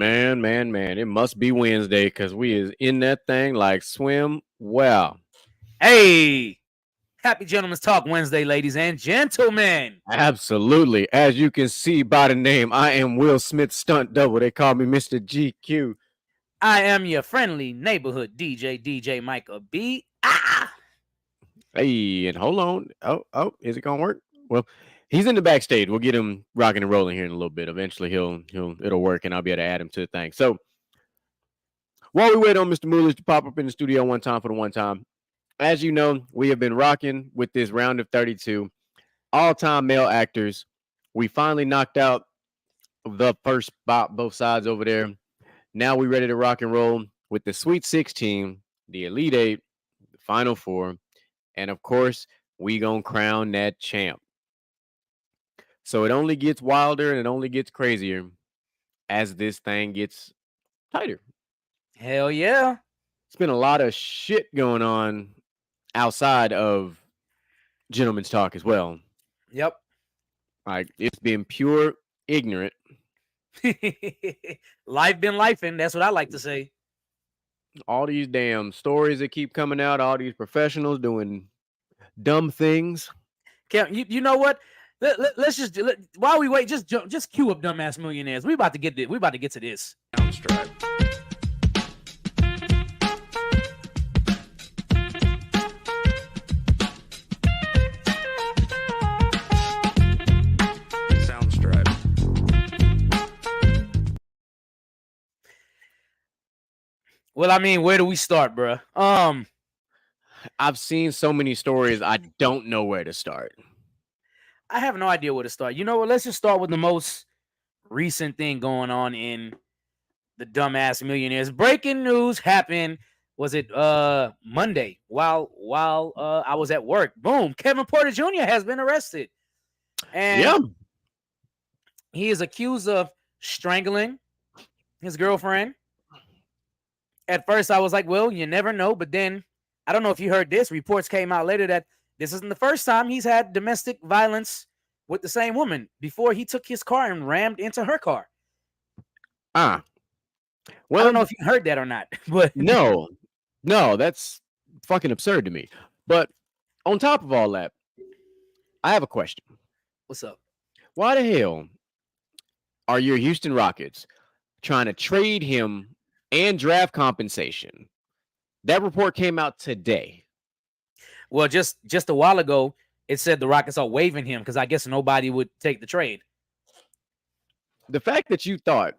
Man. It must be Wednesday because we is in that thing like swim well. Hey, happy Gentlemen's Talk Wednesday, ladies and gentlemen. Absolutely. As you can see by the name, I am Will Smith Stunt Double. They call me Mr. GQ. I am your friendly neighborhood DJ Micah B. Hey, and hold on. Oh, is it gonna work? Well, he's in the backstage. We'll get him rocking and rolling here in a little bit. Eventually it'll work and I'll be able to add him to the thing. So while we wait on Mr. Moolage to pop up in the studio one time for the one time, as you know, we have been rocking with this round of 32 all-time male actors. We finally knocked out the first spot, both sides over there. Now we're ready to rock and roll with the Sweet 16, the Elite Eight, the Final Four, and of course, we gonna crown that champ. So it only gets wilder and it only gets crazier as this thing gets tighter. Hell yeah. It's been a lot of shit going on outside of Gentlemen's Talk as well. Yep. Like, it's been pure ignorant. Life been lifing. That's what I like to say. All these damn stories that keep coming out, all these professionals doing dumb things. You know what? Let's just while we wait, just cue up Dumbass Millionaires. We about to get to this. Soundstripe. Well, I mean, where do we start, bruh? I've seen so many stories, I don't know where to start. I have no idea where to start. You know what? Let's just start with the most recent thing going on in the Dumbass Millionaires. Breaking news happened. Was it Monday? While I was at work. Boom! Kevin Porter Jr. has been arrested, and he is accused of strangling his girlfriend. At first, I was like, well, you never know. But then, I don't know if you heard this. Reports came out later that this isn't the first time he's had domestic violence with the same woman. Before, he took his car and rammed into her car. Well, I don't know if you heard that or not. But no, that's fucking absurd to me. But on top of all that, I have a question. What's up? Why the hell are your Houston Rockets trying to trade him and draft compensation? That report came out today. Well, just a while ago, it said the Rockets are waiving him because I guess nobody would take the trade. The fact that you thought,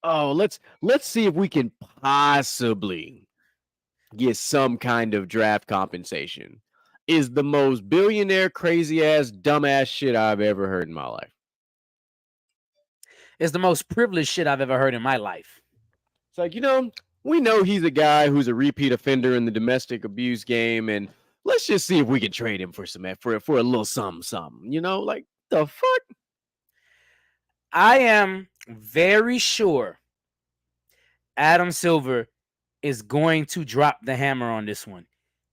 oh, let's see if we can possibly get some kind of draft compensation is the most billionaire, crazy ass, dumbass shit I've ever heard in my life. It's the most privileged shit I've ever heard in my life. It's like, we know he's a guy who's a repeat offender in the domestic abuse game, and let's just see if we can trade him for a little something. Like, the fuck? I am very sure Adam Silver is going to drop the hammer on this one.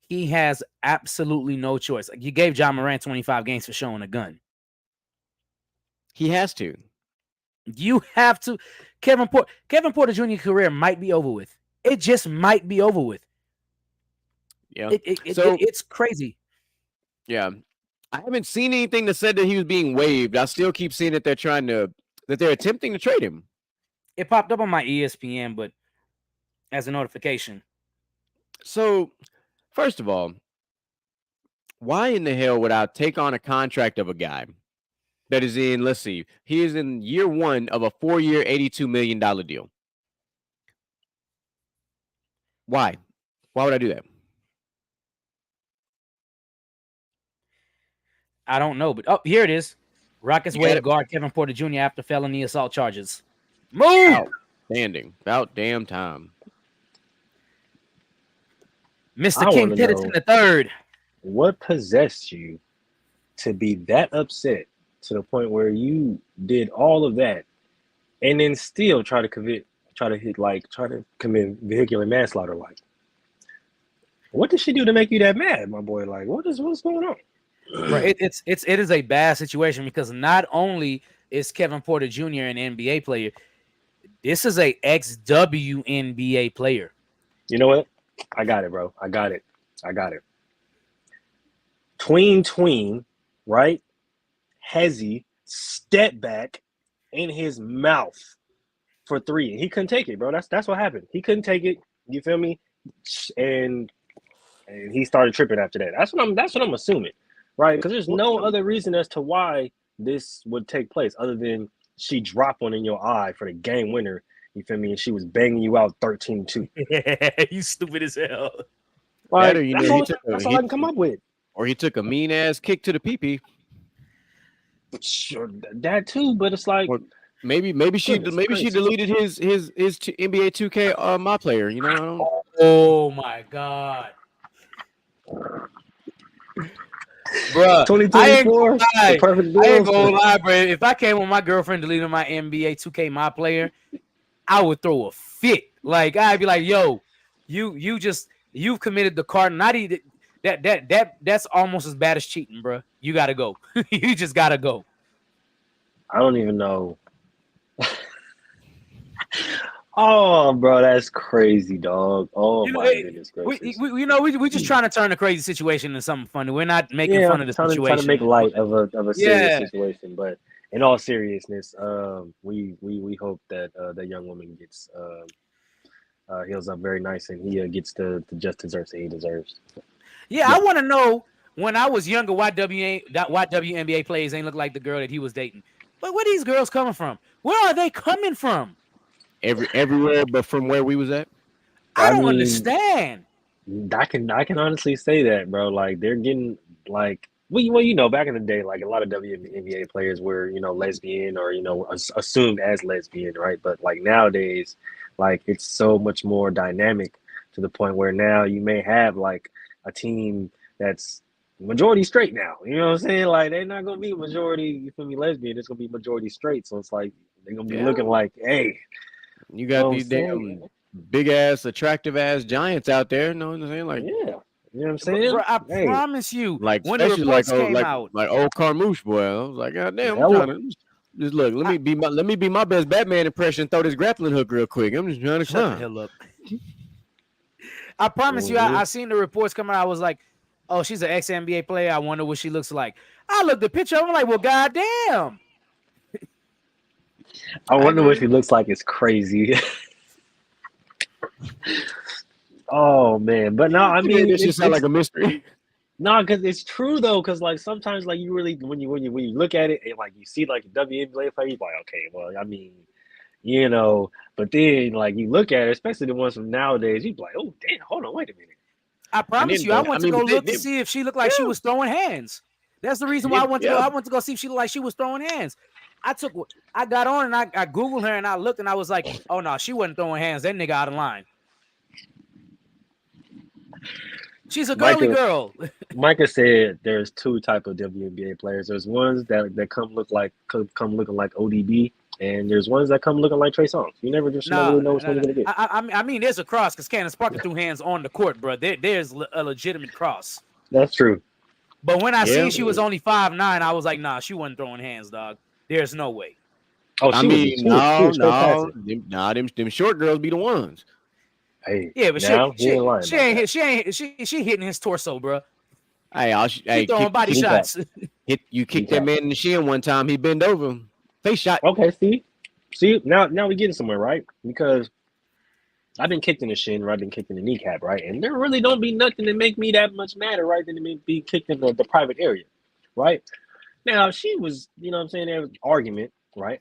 He has absolutely no choice. You gave John Morant 25 games for showing a gun. He has to. You have to. Kevin Porter Jr. career might be over with. It just might be over with. Yeah. It's crazy. Yeah. I haven't seen anything that said that he was being waived. I still keep seeing that they're attempting to trade him. It popped up on my ESPN, but as a notification. So, first of all, why in the hell would I take on a contract of a guy that is in, let's see, he is in year one of a 4-year, $82 million deal? Why? Why would I do that? I don't know, but here it is. Rockets waive guard Kevin Porter Jr. after felony assault charges. Move! Outstanding. About damn time. Mr. King Titterton III. What possessed you to be that upset to the point where you did all of that and then still try to commit vehicular manslaughter? Like, what did she do to make you that mad, my boy? Like, what's going on? Right, it is a bad situation because not only is Kevin Porter Jr. an NBA player, This is a ex-WNBA player. You know what? I got it, bro. I got it. Tween, right? Hezzy, step back in his mouth for three. And he couldn't take it, bro. That's what happened. He couldn't take it. You feel me? And he started tripping after that. That's what I'm assuming. Right? Because there's no other reason as to why this would take place other than she dropped one in your eye for the game winner. You feel me? And she was banging you out 13-2. You stupid as hell. Like, Better, you that's know, all I can come up with. Or he took a mean ass kick to the pee. Sure, that too, but it's like Or maybe she crazy. deleted his NBA 2K my player. You know, I don't. Oh my god, bro! 2024, I ain't gonna lie. the perfect I ain't duo. gonna lie, bro. If I came with my girlfriend deleting my NBA 2K my player, I would throw a fit. Like I'd be like, "Yo, you've committed the card. Not even that's almost as bad as cheating, bro. You gotta go. You just gotta go." I don't even know. Oh, bro, that's crazy, dog. Oh You know, my goodness gracious. we just trying to turn a crazy situation into something funny. We're not making Yeah, fun of the trying situation. to make light of a serious Yeah. situation, but in all seriousness, we hope that that young woman gets heals up very nice and he gets the just desserts that he deserves. Yeah, I want to know when I was younger why WNBA players ain't look like the girl that he was dating. But where these girls coming from? Where are they coming from? Everywhere but from where we was at. I don't mean, understand. I can honestly say that, bro. Like they're getting like well, you know, back in the day, like a lot of WNBA players were, you know, lesbian or, you know, assumed as lesbian, right? But like nowadays, like it's so much more dynamic to the point where now you may have like a team that's majority straight now. You know what I'm saying? Like they're not gonna be majority, you feel me, lesbian. It's gonna be majority straight. So it's like they're gonna be looking like, hey, You got these damn big ass, attractive ass giants out there. You know what I'm saying? Like, yeah, you know what I'm saying? Bro, I Hey, promise you, like when the especially reports like came out, like old Carmouche boy. I was like, God damn, I'm hella- trying to just look. Let me be my best Batman impression. Throw this grappling hook real quick. I'm just trying to shut the climb. hell up. I promise you, I seen the reports coming out. I was like, oh, she's an ex-NBA player. I wonder what she looks like. I looked at the picture. I'm like, well, goddamn. I wonder what she looks like. It's crazy. Oh man, but no, I mean, this just sound like a mystery. no, because it's true though. Because like sometimes, like you really when you look at it and like you see like a WNBA player, you're like, okay, well, I mean, you know, but then like you look at it, especially the ones from nowadays, you're like, oh damn, hold on, wait a minute. I promise you, I went to go look to see if she looked like she was throwing hands. That's the reason why I went to go. I went to go see if she looked like she was throwing hands. I got on and I Googled her and I looked and I was like, oh no, she wasn't throwing hands. That nigga out of line. She's a girly girl. Micah said there's two type of WNBA players. There's ones that come looking like ODB, and there's ones that come looking like Trey Songz. You never really know which one you're gonna get. I mean, there's a cross because Candace Parker threw hands on the court, bro. There's a legitimate cross. That's true. But when I seen she was only 5'9", I was like, nah, she wasn't throwing hands, dog. There's no way. Oh, them short girls be the ones. Hey, yeah, but now, she hitting his torso, bro. Hey, throwing body shots. You kicked that man in the shin one time. He bent over. Face shot. Okay, see, now we getting somewhere, right? Because I've been kicked in the shin, right? I've been kicked in the kneecap, right? And there really don't be nothing to make me that much madder, right? Than to be kicked in the private area, right? Now she was, you know what I'm saying, there was an argument, right?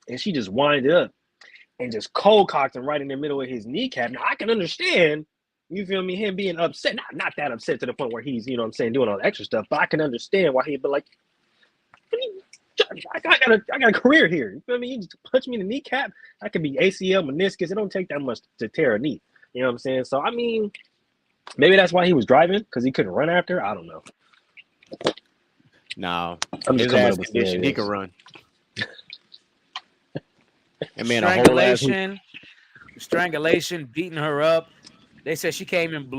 And she just winded up and just cold cocked him right in the middle of his kneecap. Now I can understand, you feel me, him being upset. Not that upset to the point where he's, you know what I'm saying, doing all the extra stuff, but I can understand why he'd be like, I got a career here. You feel me? You just punch me in the kneecap. I could be ACL, meniscus. It don't take that much to tear a knee. You know what I'm saying? So I mean, maybe that's why he was driving, because he couldn't run after. I don't know. No, I'm just his coming ass up with condition, he can scenarios. run. And man, a whole strangulation, beating her up. They said she came in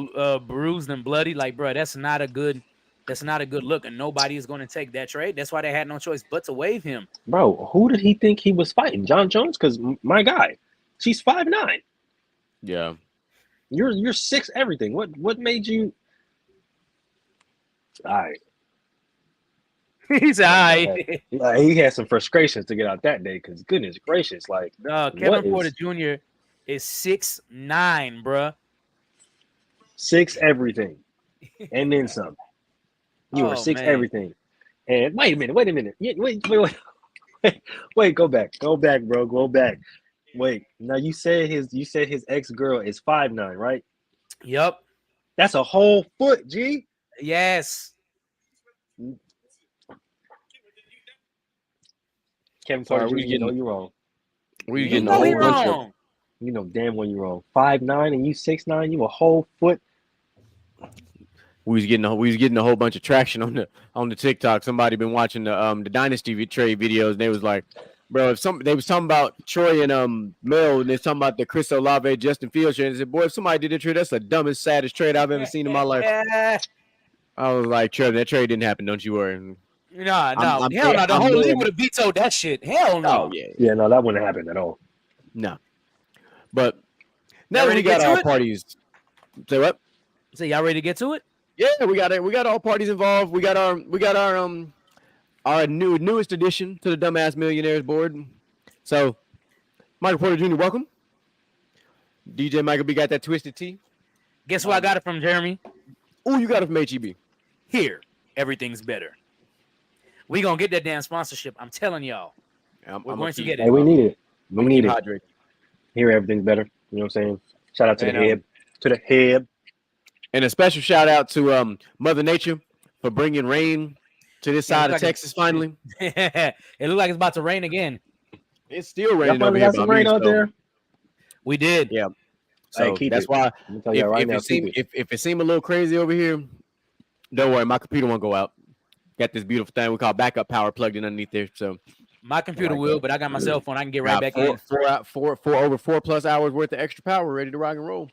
bruised and bloody. Like, bro, that's not a good That's not a good look, and nobody is going to take that trade. That's why they had no choice but to waive him. Bro, who did he think he was fighting? John Jones? Because my guy, she's 5'9". Yeah. You're 6 everything. What made you? All right. He's all right. He had some frustrations to get out that day. Because goodness gracious, like Kevin Porter Jr. is 6'9", bruh. 6 everything, and then some. You were 6 everything. And wait a minute. Wait, go back, bro, go back. Wait, now you said his ex-girl is 5'9", right? Yep. That's a whole foot, G. Yes. Kevin Porter Jr., you know you're wrong. We You know he wrong. You know damn well you're wrong. 5'9" and you 6'9", you a whole foot. We was getting a whole bunch of traction on the TikTok. Somebody been watching the Dynasty trade videos, and they was like, bro, they was talking about Troy and Mel, and they talking about the Chris Olave, Justin Fields trade. And they said, boy, if somebody did that trade, that's the dumbest, saddest trade I've ever seen in my life. I was like, Trevor, that trade didn't happen. Don't you worry. No. Hell no. The whole league would have vetoed that shit. Hell no. Oh, yeah, no, that wouldn't happen at all. No. But now that we got our parties. Say what? So y'all ready to get to it? Yeah, we got all parties involved. We got our newest addition to the Dumbass Millionaires board. So, Michael Porter Jr., welcome. DJ Michael B got that Twisted Tea. Guess who I got it from, Jeremy? Oh, you got it from HEB. Here, everything's better. We gonna get that damn sponsorship. I'm telling y'all. We're going to get it. Hey, we need it. We need it. Hydrate. Here, everything's better. You know what I'm saying? Shout out to the head. To the head. And a special shout out to Mother Nature for bringing rain to this side of Texas finally. It looked like it's about to rain again. It's still raining over here. Got some rain out there? We did. Yeah. So that's why if it seemed a little crazy over here, don't worry, my computer won't go out. Got this beautiful thing we call backup power plugged in underneath there. So my computer will, but I got my cell phone. I can get right back in. Over 4+ hours worth of extra power, ready to rock and roll.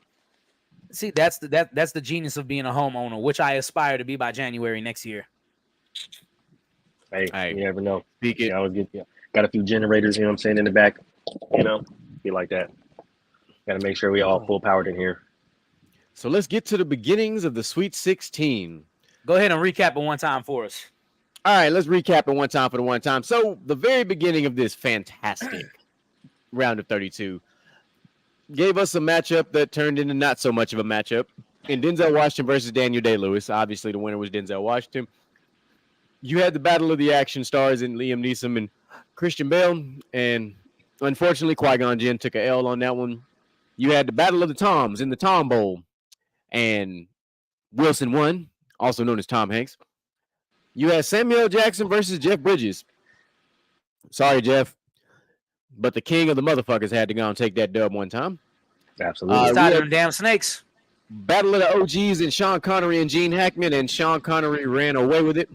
See, that's the genius of being a homeowner, which I aspire to be by January next year. Hey, you never know. Speak it. I always got a few generators, you know what I'm saying, in the back. You know, be like that. Got to make sure we all full powered in here. So let's get to the beginnings of the Sweet 16. Go ahead and recap it one time for us. All right, let's recap it one time for the one time. So the very beginning of this fantastic round of 32 gave us a matchup that turned into not so much of a matchup in Denzel Washington versus Daniel Day-Lewis. Obviously, the winner was Denzel Washington. You had the battle of the action stars in Liam Neeson and Christian Bale, and unfortunately, Qui-Gon Jinn took a L on that one. You had the battle of the Toms in the Tom Bowl, and Wilson won, also known as Tom Hanks. You had Samuel Jackson versus Jeff Bridges. Sorry, Jeff, but the king of the motherfuckers had to go and take that dub one time. Absolutely. Tired of them damn snakes. Battle of the OGs and Sean Connery and Gene Hackman, and Sean Connery ran away with it.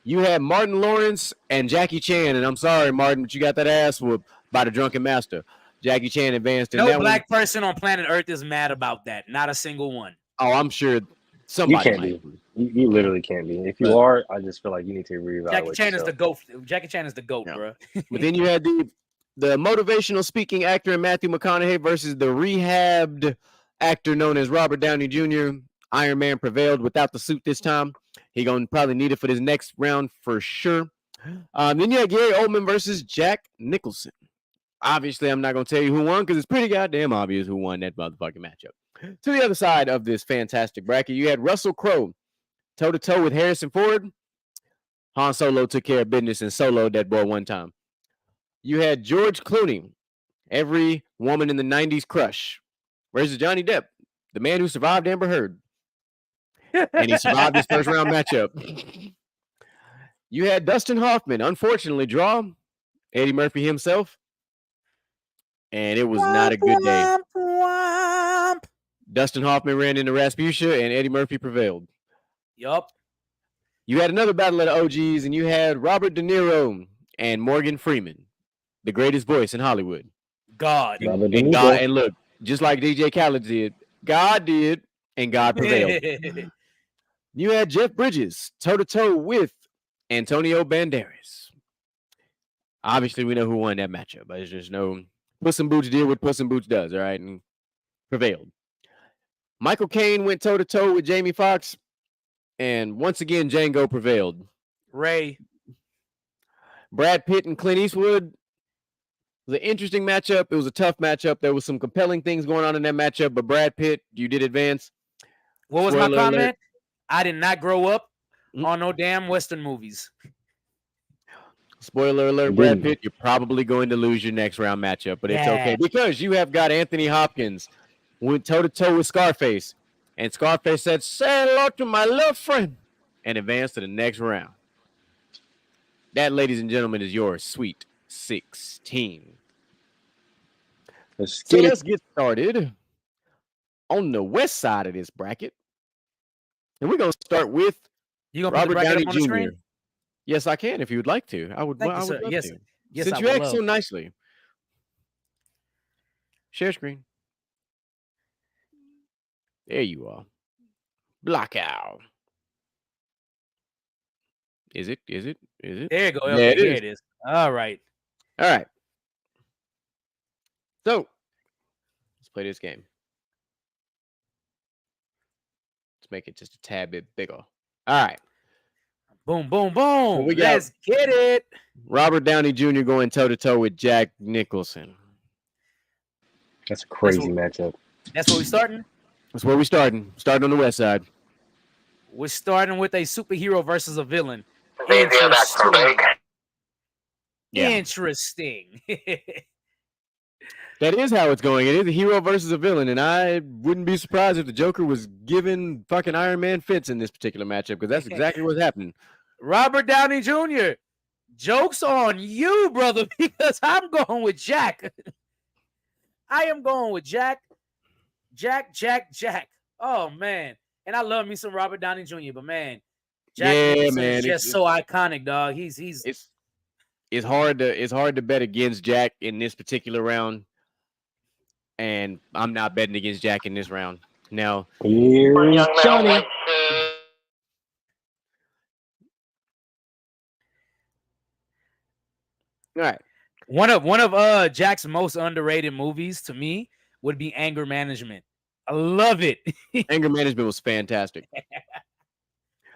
You had Martin Lawrence and Jackie Chan, and I'm sorry, Martin, but you got that ass whooped by the drunken master. Jackie Chan advanced in that one. No black person on planet Earth is mad about that. Not a single one. Oh, I'm sure somebody You can't be. You literally can't be. If you are, I just feel like you need to reevaluate. Jackie Chan yourself. is the GOAT. Jackie Chan is the GOAT, bro. But then you had the motivational speaking actor in Matthew McConaughey versus the rehabbed actor known as Robert Downey Jr. Iron Man prevailed without the suit this time. He gonna probably need it for this next round for sure. Then you had Gary Oldman versus Jack Nicholson. Obviously, I'm not gonna tell you who won because it's pretty goddamn obvious who won that motherfucking matchup. To the other side of this fantastic bracket, you had Russell Crowe toe-to-toe with Harrison Ford. Han Solo took care of business and soloed that boy one time. You had George Clooney, every woman in the 90s crush, versus Johnny Depp, the man who survived Amber Heard. And he survived his first round matchup. You had Dustin Hoffman, unfortunately, draw Eddie Murphy himself. And it was not a good day. Dustin Hoffman ran into Rasputia, and Eddie Murphy prevailed. Yup. You had another battle of the OGs, and you had Robert De Niro and Morgan Freeman, the greatest voice in Hollywood. God. And look, just like DJ Khaled did, God did, and God prevailed. You had Jeff Bridges toe-to-toe with Antonio Banderas. Obviously, we know who won that matchup, but there's just no Puss in Boots did what Puss in Boots does, all right, and prevailed. Michael Caine went toe-to-toe with Jamie Foxx, and once again, Django prevailed. Ray. Brad Pitt and Clint Eastwood was an interesting matchup. It was a tough matchup. There was some compelling things going on in that matchup, but Brad Pitt, you did advance. What was my Spoiler comment? alert. I did not grow up on no damn Western movies. Spoiler alert, You Brad didn't. Pitt, you're probably going to lose your next round matchup, but it's Yeah. okay because you have got Anthony Hopkins went toe-to-toe with Scarface, and Scarface said, "Say hello to my little friend," and advanced to the next round. That, ladies and gentlemen, is your Sweet 16. Let's So get let's it. get started on the west side of this bracket. And we're going to start with You gonna put the Robert bracket Downey up on the Jr. screen? Yes, I can if you would like to. I would, Thank you, I would sir. love Yes, to. yes, Since I you would asked so love. nicely. Share screen. There you are. Block out. Is it? Is it? Is it? There you go. Yeah, Okay, it here is. it is. All right. All right. So let's play this game. Let's make it just a tad bit bigger. All right. Boom, boom, boom. we got- Let's get it. Robert Downey Jr. going toe-to-toe with Jack Nicholson. That's a crazy what- matchup. That's where we starting. That's where we starting. Starting on the west side. We're starting with a superhero versus a villain. Xavier back from break. Yeah. Interesting. That is how it's going. It is a hero versus a villain, and I wouldn't be surprised if the Joker was giving fucking Iron Man fits in this particular matchup, because that's exactly what's happening. Robert Downey Jr. Joke's on you, brother, because I'm going with Jack. I am going with Jack. Jack. Oh, man. And I love me some Robert Downey Jr., but, man, Jack Nicholson is just so iconic, dog. It's hard to bet against Jack in this particular round, and I'm not betting against Jack in this round. Now, Here's Johnny. all right. One of Jack's most underrated movies to me would be Anger Management. I love it. Anger Management was fantastic.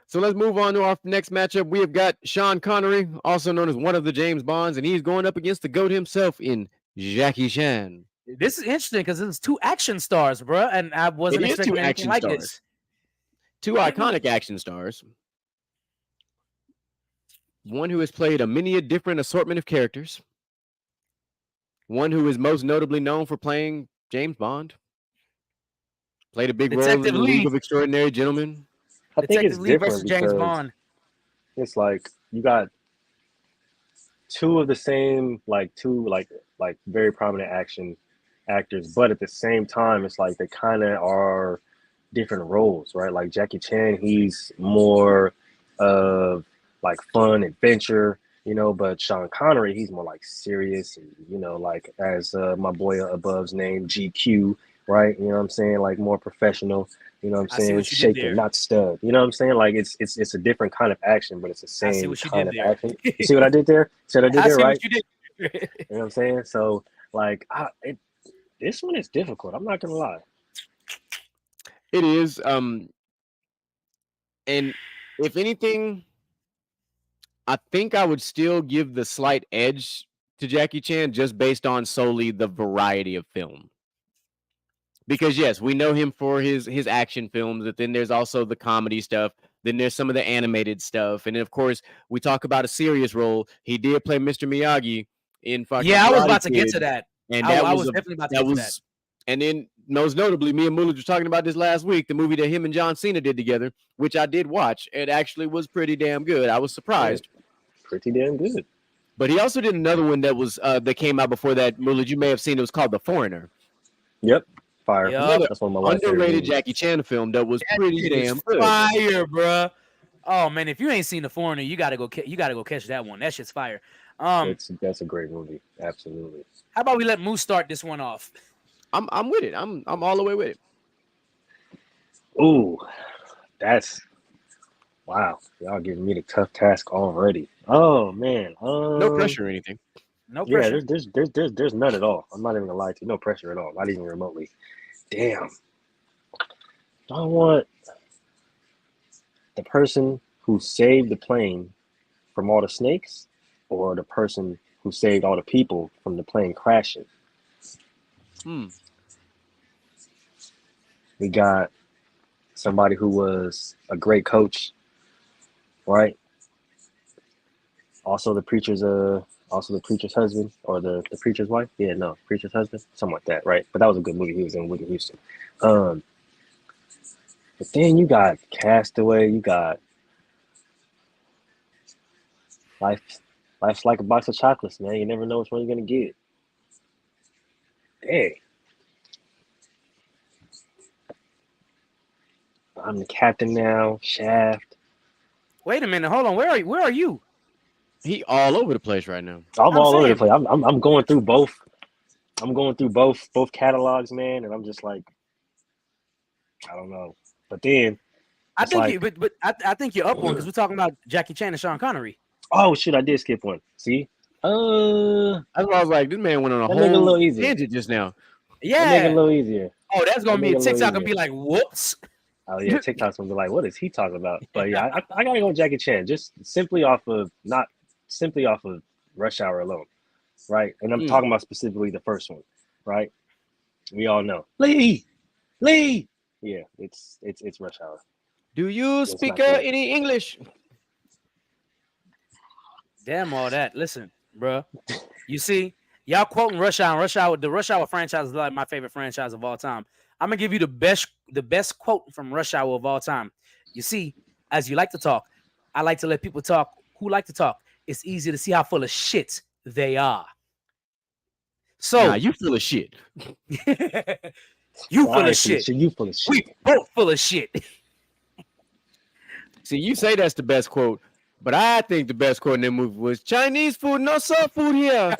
So let's move on to our next matchup. We have got Sean Connery, also known as one of the James Bonds, and he's going up against the GOAT himself in Jackie Chan. This is interesting because it's two action stars, bro, and I wasn't It is expecting two anything action like stars. this. Two iconic action stars. One who has played a many different assortment of characters. One who is most notably known for playing James Bond. Played a big role in the Detective Lee. League of Extraordinary Gentlemen. I think it's Detective Lee versus different James because Bond. it's like you got two of the same, like very prominent action actors, but at the same time, it's like they kind of are different roles, right? Like Jackie Chan, he's more of like fun adventure, but Sean Connery, he's more like serious and like as my boy above's name GQ, right? You know what I'm saying? Like more professional. You know what I'm I see saying? what you did Shaken, there. not stud. You know what I'm saying? Like it's a different kind of action, but it's the I see same what you kind did of there. action. You see what I did there? See what I did I there, see right? what you did. You know what I'm saying? So like this one is difficult. I'm not gonna lie. It is. And if anything, I think I would still give the slight edge to Jackie Chan just based on solely the variety of film. Because yes, we know him for his action films, but then there's also the comedy stuff. Then there's some of the animated stuff, and then of course we talk about a serious role. He did play Mr. Miyagi in fucking Yeah, I was Karate about to get Kid, to that. and I that was was definitely about to get to that. And then most notably, me and Mullah were talking about this last week. The movie that him and John Cena did together, which I did watch. It actually was pretty damn good. I was surprised. Pretty damn good. But he also did another one that was that came out before that. Mullah, you may have seen. It was called The Foreigner. Yep. Fire. Yup. That's one of my wife's favorite Underrated movies. Jackie Chan film that was pretty Shit is damn good. fire, bro. Oh man, if you ain't seen The Foreigner, you gotta go catch that one. That shit's fire. That's a great movie. Absolutely. How about we let Moose start this one off? I'm with it. I'm all the way with it. Ooh, that's Wow, y'all giving me the tough task already. Oh man. No pressure or anything. No Yeah, pressure. there's none at all. I'm not even gonna lie to you. No pressure at all. Not even remotely. Damn. I want the person who saved the plane from all the snakes, or the person who saved all the people from the plane crashing. We got somebody who was a great coach, right? Also the preacher's husband, or the preacher's wife. Yeah, no, preacher's husband, something like that, right? But that was a good movie. He was in Whitney Houston. But then you got Castaway. You got Life's like a box of chocolates, man. You never know which one you're gonna get. Hey, I'm the captain now. Shaft. Wait a minute. Hold on. Where are you? Where are you? He all over the place right now. I'm all over the saying. place. I'm going through both. I'm going through both catalogs, man, and I'm just like, I don't know. But then I it's think like, you, but I think you're up one because we're talking about Jackie Chan and Sean Connery. oh shit, I did skip one. See, That's why I was like, this man went on a that make it a whole little easier. tangent just now. That make it a Yeah. little easier. Oh, that's gonna That be make a it a little TikTok and easier. be like, whoops. Oh yeah, TikTok's gonna be like, what is he talking about? But yeah, I gotta go with Jackie Chan, just simply off of Rush Hour alone, right? And I'm talking about specifically the first one, right? We all know Lee. Yeah, it's Rush Hour. Do you It's speak not close. any English? Damn all that. Listen, bro. You see, y'all quoting Rush Hour. The Rush Hour franchise is like my favorite franchise of all time. I'm gonna give you the best quote from Rush Hour of all time. You see, as you like to talk, I like to let people talk who like to talk. It's easy to see how full of shit they are. So Nah, you full of shit. you All full right, of shit. You full of shit. We both full of shit. See, you say that's the best quote, but I think the best quote in that movie was Chinese food, no soul food here.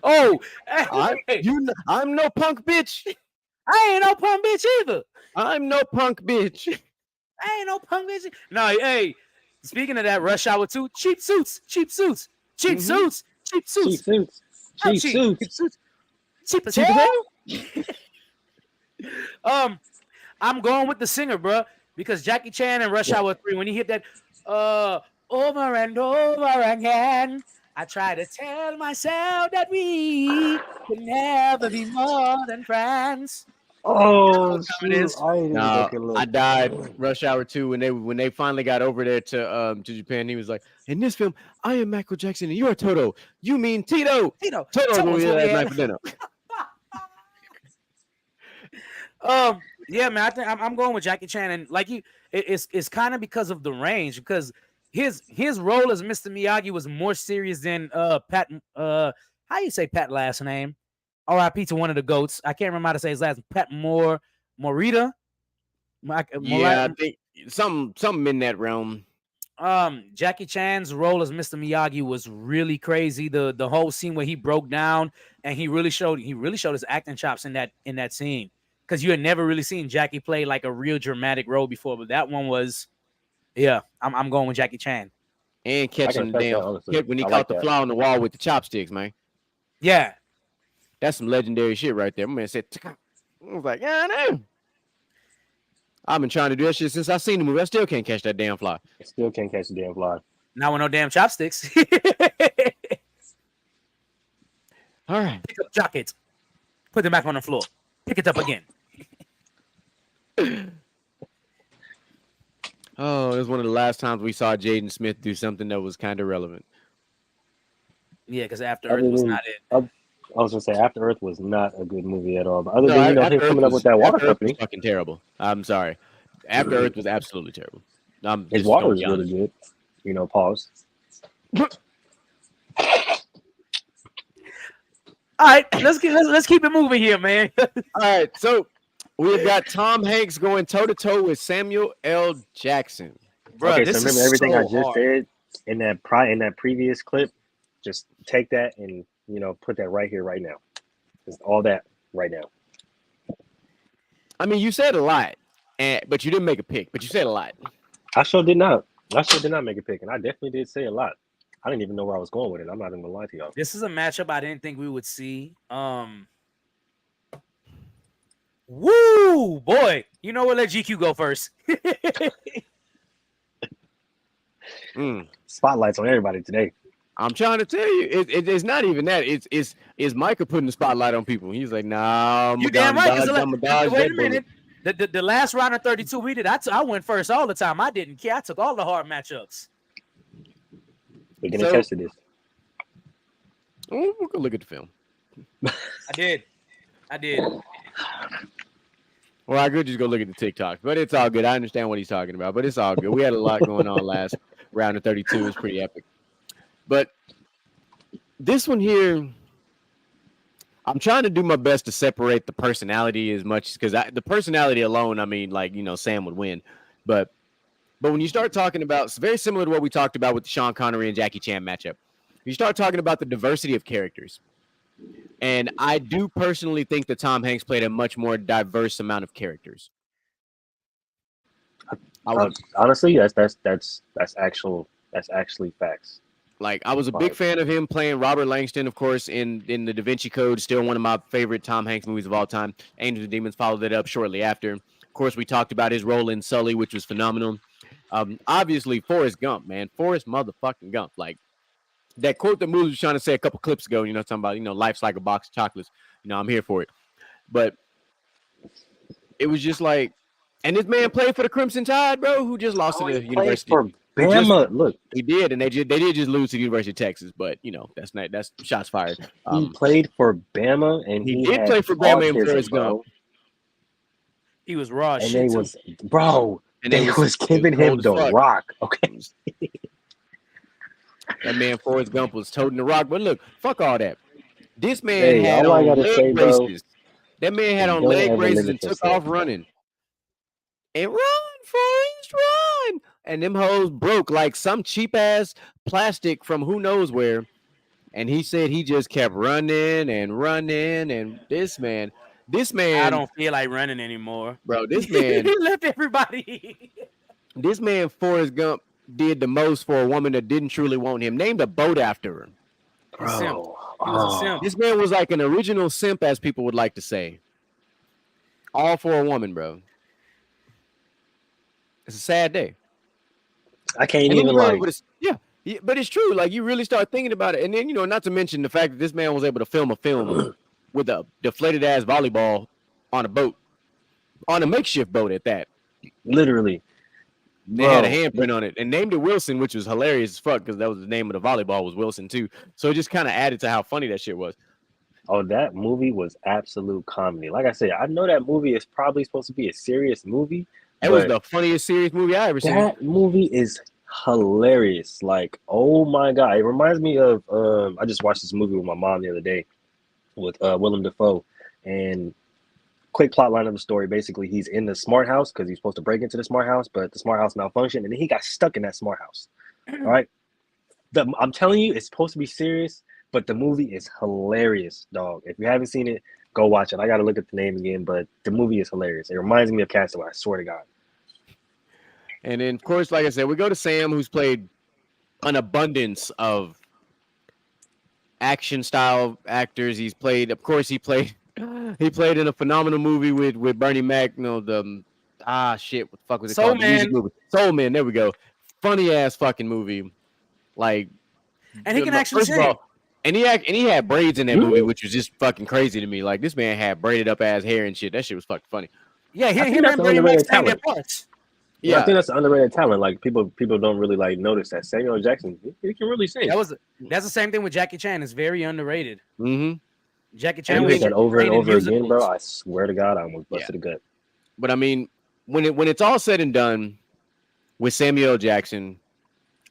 Oh, I'm no punk bitch. I ain't no punk bitch either. I'm no punk bitch. I ain't no punk bitch. No, hey, speaking of that, Rush Hour 2, cheap suits. Cheap suits. How Cheap cheap? suits. Cheap as Cheap as hell. I'm going with the singer, bro, because Jackie Chan and Rush Hour 3, when he hit that over and over again, I try to tell myself that we can never be more than friends. Oh That's how it is. shoot! I didn't even Nah, take a look. I died Rush Hour 2 when they finally got over there to Japan. He was like, in this film, I am Michael Jackson and you are Toto. You mean Tito. Tito, Toto's gonna Toto's be what we last had. night for dinner. Yeah, man. I think I'm going with Jackie Chan, and like it's kind of because of the range, because his role as Mr. Miyagi was more serious than Pat. How you say Pat last name? R.I.P. to one of the goats. I can't remember how to say his last name. Pat Morita. Yeah, I think something in that realm. Jackie Chan's role as Mr. Miyagi was really crazy. The whole scene where he broke down and he really showed his acting chops in that scene, because you had never really seen Jackie play like a real dramatic role before, but that one was, yeah. I'm going with Jackie Chan. And catching the damn when he caught the fly on the wall with the chopsticks, man. Yeah, that's some legendary shit right there. My man said, I was like, yeah, I know. I've been trying to do that shit since I seen the movie. I still can't catch that damn fly. I still can't catch the damn fly. Not with no damn chopsticks. All right. Pick up jacket. Put them back on the floor. Pick it up again. Oh, it was one of the last times we saw Jaden Smith do something that was kind of relevant. Yeah, because After Earth was not it. I was gonna say After Earth was not a good movie at all. But other than him coming up with that water company, fucking terrible. I'm sorry. After Earth was absolutely terrible. His water was really good. Pause. All right, let's keep it moving here, man. All right, so we've got Tom Hanks going toe to toe with Samuel L. Jackson. Bro, okay, so remember everything I just said in that previous clip. Just take that and put that right here, right now. Just all that right now. I mean, you said a lot, but you didn't make a pick. But you said a lot. I sure did not. I sure did not make a pick, and I definitely did say a lot. I didn't even know where I was going with it. I'm not even gonna lie to y'all. This is a matchup I didn't think we would see. Woo, boy. You know what? Let GQ go first. Spotlights on everybody today. I'm trying to tell you, it's not even that. It's Micah putting the spotlight on people. He's like, nah, You damn right. I'm gonna dodge Wait that a minute. The last round of 32 we did, I went first all the time. I didn't care. I took all the hard matchups. We're gonna test this. We'll go look at the film. I did. Well, I could just go look at the TikToks, but it's all good. I understand what he's talking about, but it's all good. We had a lot going on last round of 32. It was pretty epic. But this one here, I'm trying to do my best to separate the personality as much because the personality alone, I mean, like, you know, Sam would win. But when you start talking about, it's very similar to what we talked about with the Sean Connery and Jackie Chan matchup. You start talking about the diversity of characters. And I do personally think that Tom Hanks played a much more diverse amount of characters. Honestly, that's actually facts. Like, I was a big fan of him playing Robert Langston, of course, in the Da Vinci Code, still one of my favorite Tom Hanks movies of all time. Angels and Demons followed it up shortly after. Of course, we talked about his role in Sully, which was phenomenal. Obviously, Forrest Gump, man. Forrest motherfucking Gump. Like, that quote that Moose was trying to say a couple clips ago, you know, talking about, you know, life's like a box of chocolates. You know, I'm here for it. But it was just like, and this man played for the Crimson Tide, bro, who just lost to the University. For Bama, look, he did, and they did just lose to the University of Texas, but you know, that's shots fired. He played for Bama, and he did play for Bama in Forrest Gump. He was raw and shit. They was giving him the rock. Okay. That man Forrest Gump was toting the rock, but look, fuck all that. This man had on leg braces. That man had on leg braces and took off running. And run, Forrest, run! And them hoes broke like some cheap ass plastic from who knows where. And he said he just kept running and running. And this man, I don't feel like running anymore, bro. This man he left everybody. This man Forrest Gump did the most for a woman that didn't truly want him. Named a boat after her. Bro, he was a simp. This man was like an original simp, as people would like to say. All for a woman, bro. It's a sad day. I can't even like. Yeah, but it's true. Like, you really start thinking about it, and then, you know, not to mention the fact that this man was able to film a film with a deflated ass volleyball on a boat, on a makeshift boat at that. Literally. They had a handprint on it and named it Wilson, which was hilarious as fuck because that was the name of the volleyball was Wilson too. So it just kind of added to how funny that shit was. Oh, that movie was absolute comedy. Like I said, I know that movie is probably supposed to be a serious movie. It was the funniest serious movie I ever seen. That movie is hilarious. Like, oh my God. It reminds me of, I just watched this movie with my mom the other day with Willem Dafoe. And quick plot line of the story, basically, he's in the smart house because he's supposed to break into the smart house, but the smart house malfunctioned, and then he got stuck in that smart house. All right? I'm telling you, it's supposed to be serious, but the movie is hilarious, dog. If you haven't seen it, go watch it. I got to look at the name again, but the movie is hilarious. It reminds me of Castaway, I swear to God. And then, of course, like I said, we go to Sam, who's played an abundance of action-style actors. He played in a phenomenal movie with Bernie Mac. You know, what the fuck was it called? Man. Soul Man. There we go. Funny ass fucking movie. Like, and he can actually sing. And he had braids in that movie, which was just fucking crazy to me. Like, this man had braided up ass hair and shit. That shit was fucking funny. Yeah, he and Bernie Mac sang their parts. Yeah, I think that's an underrated talent. Like, people don't really like notice that Samuel L. Jackson, he can really sing. That's the same thing with Jackie Chan. It's very underrated. Mm-hmm. Jackie Chan was that over and over again, bro. I swear to God, I almost busted a gut. But I mean, when it's all said and done with Samuel L. Jackson,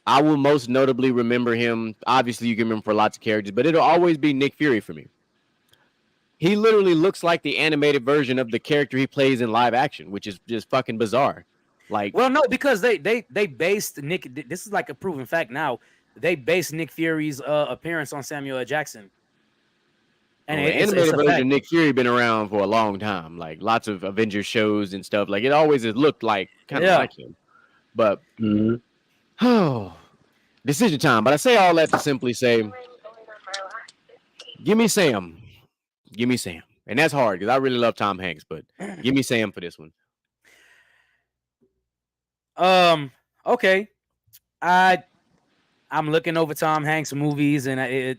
I will most notably remember him. Obviously, you can remember for lots of characters, but it'll always be Nick Fury for me. He literally looks like the animated version of the character he plays in live action, which is just fucking bizarre. Like, well, no, because they based Nick. This is like a proven fact now. They based Nick Fury's appearance on Samuel L. Jackson. And the animated version of Nick Fury been around for a long time. Like, lots of Avengers shows and stuff. Like, it always has looked like kind of like him. But Oh, decision time. But I say all that to simply say, give me Sam. Give me Sam. And that's hard because I really love Tom Hanks, but give me Sam for this one. Okay. I'm looking over Tom Hanks movies, and I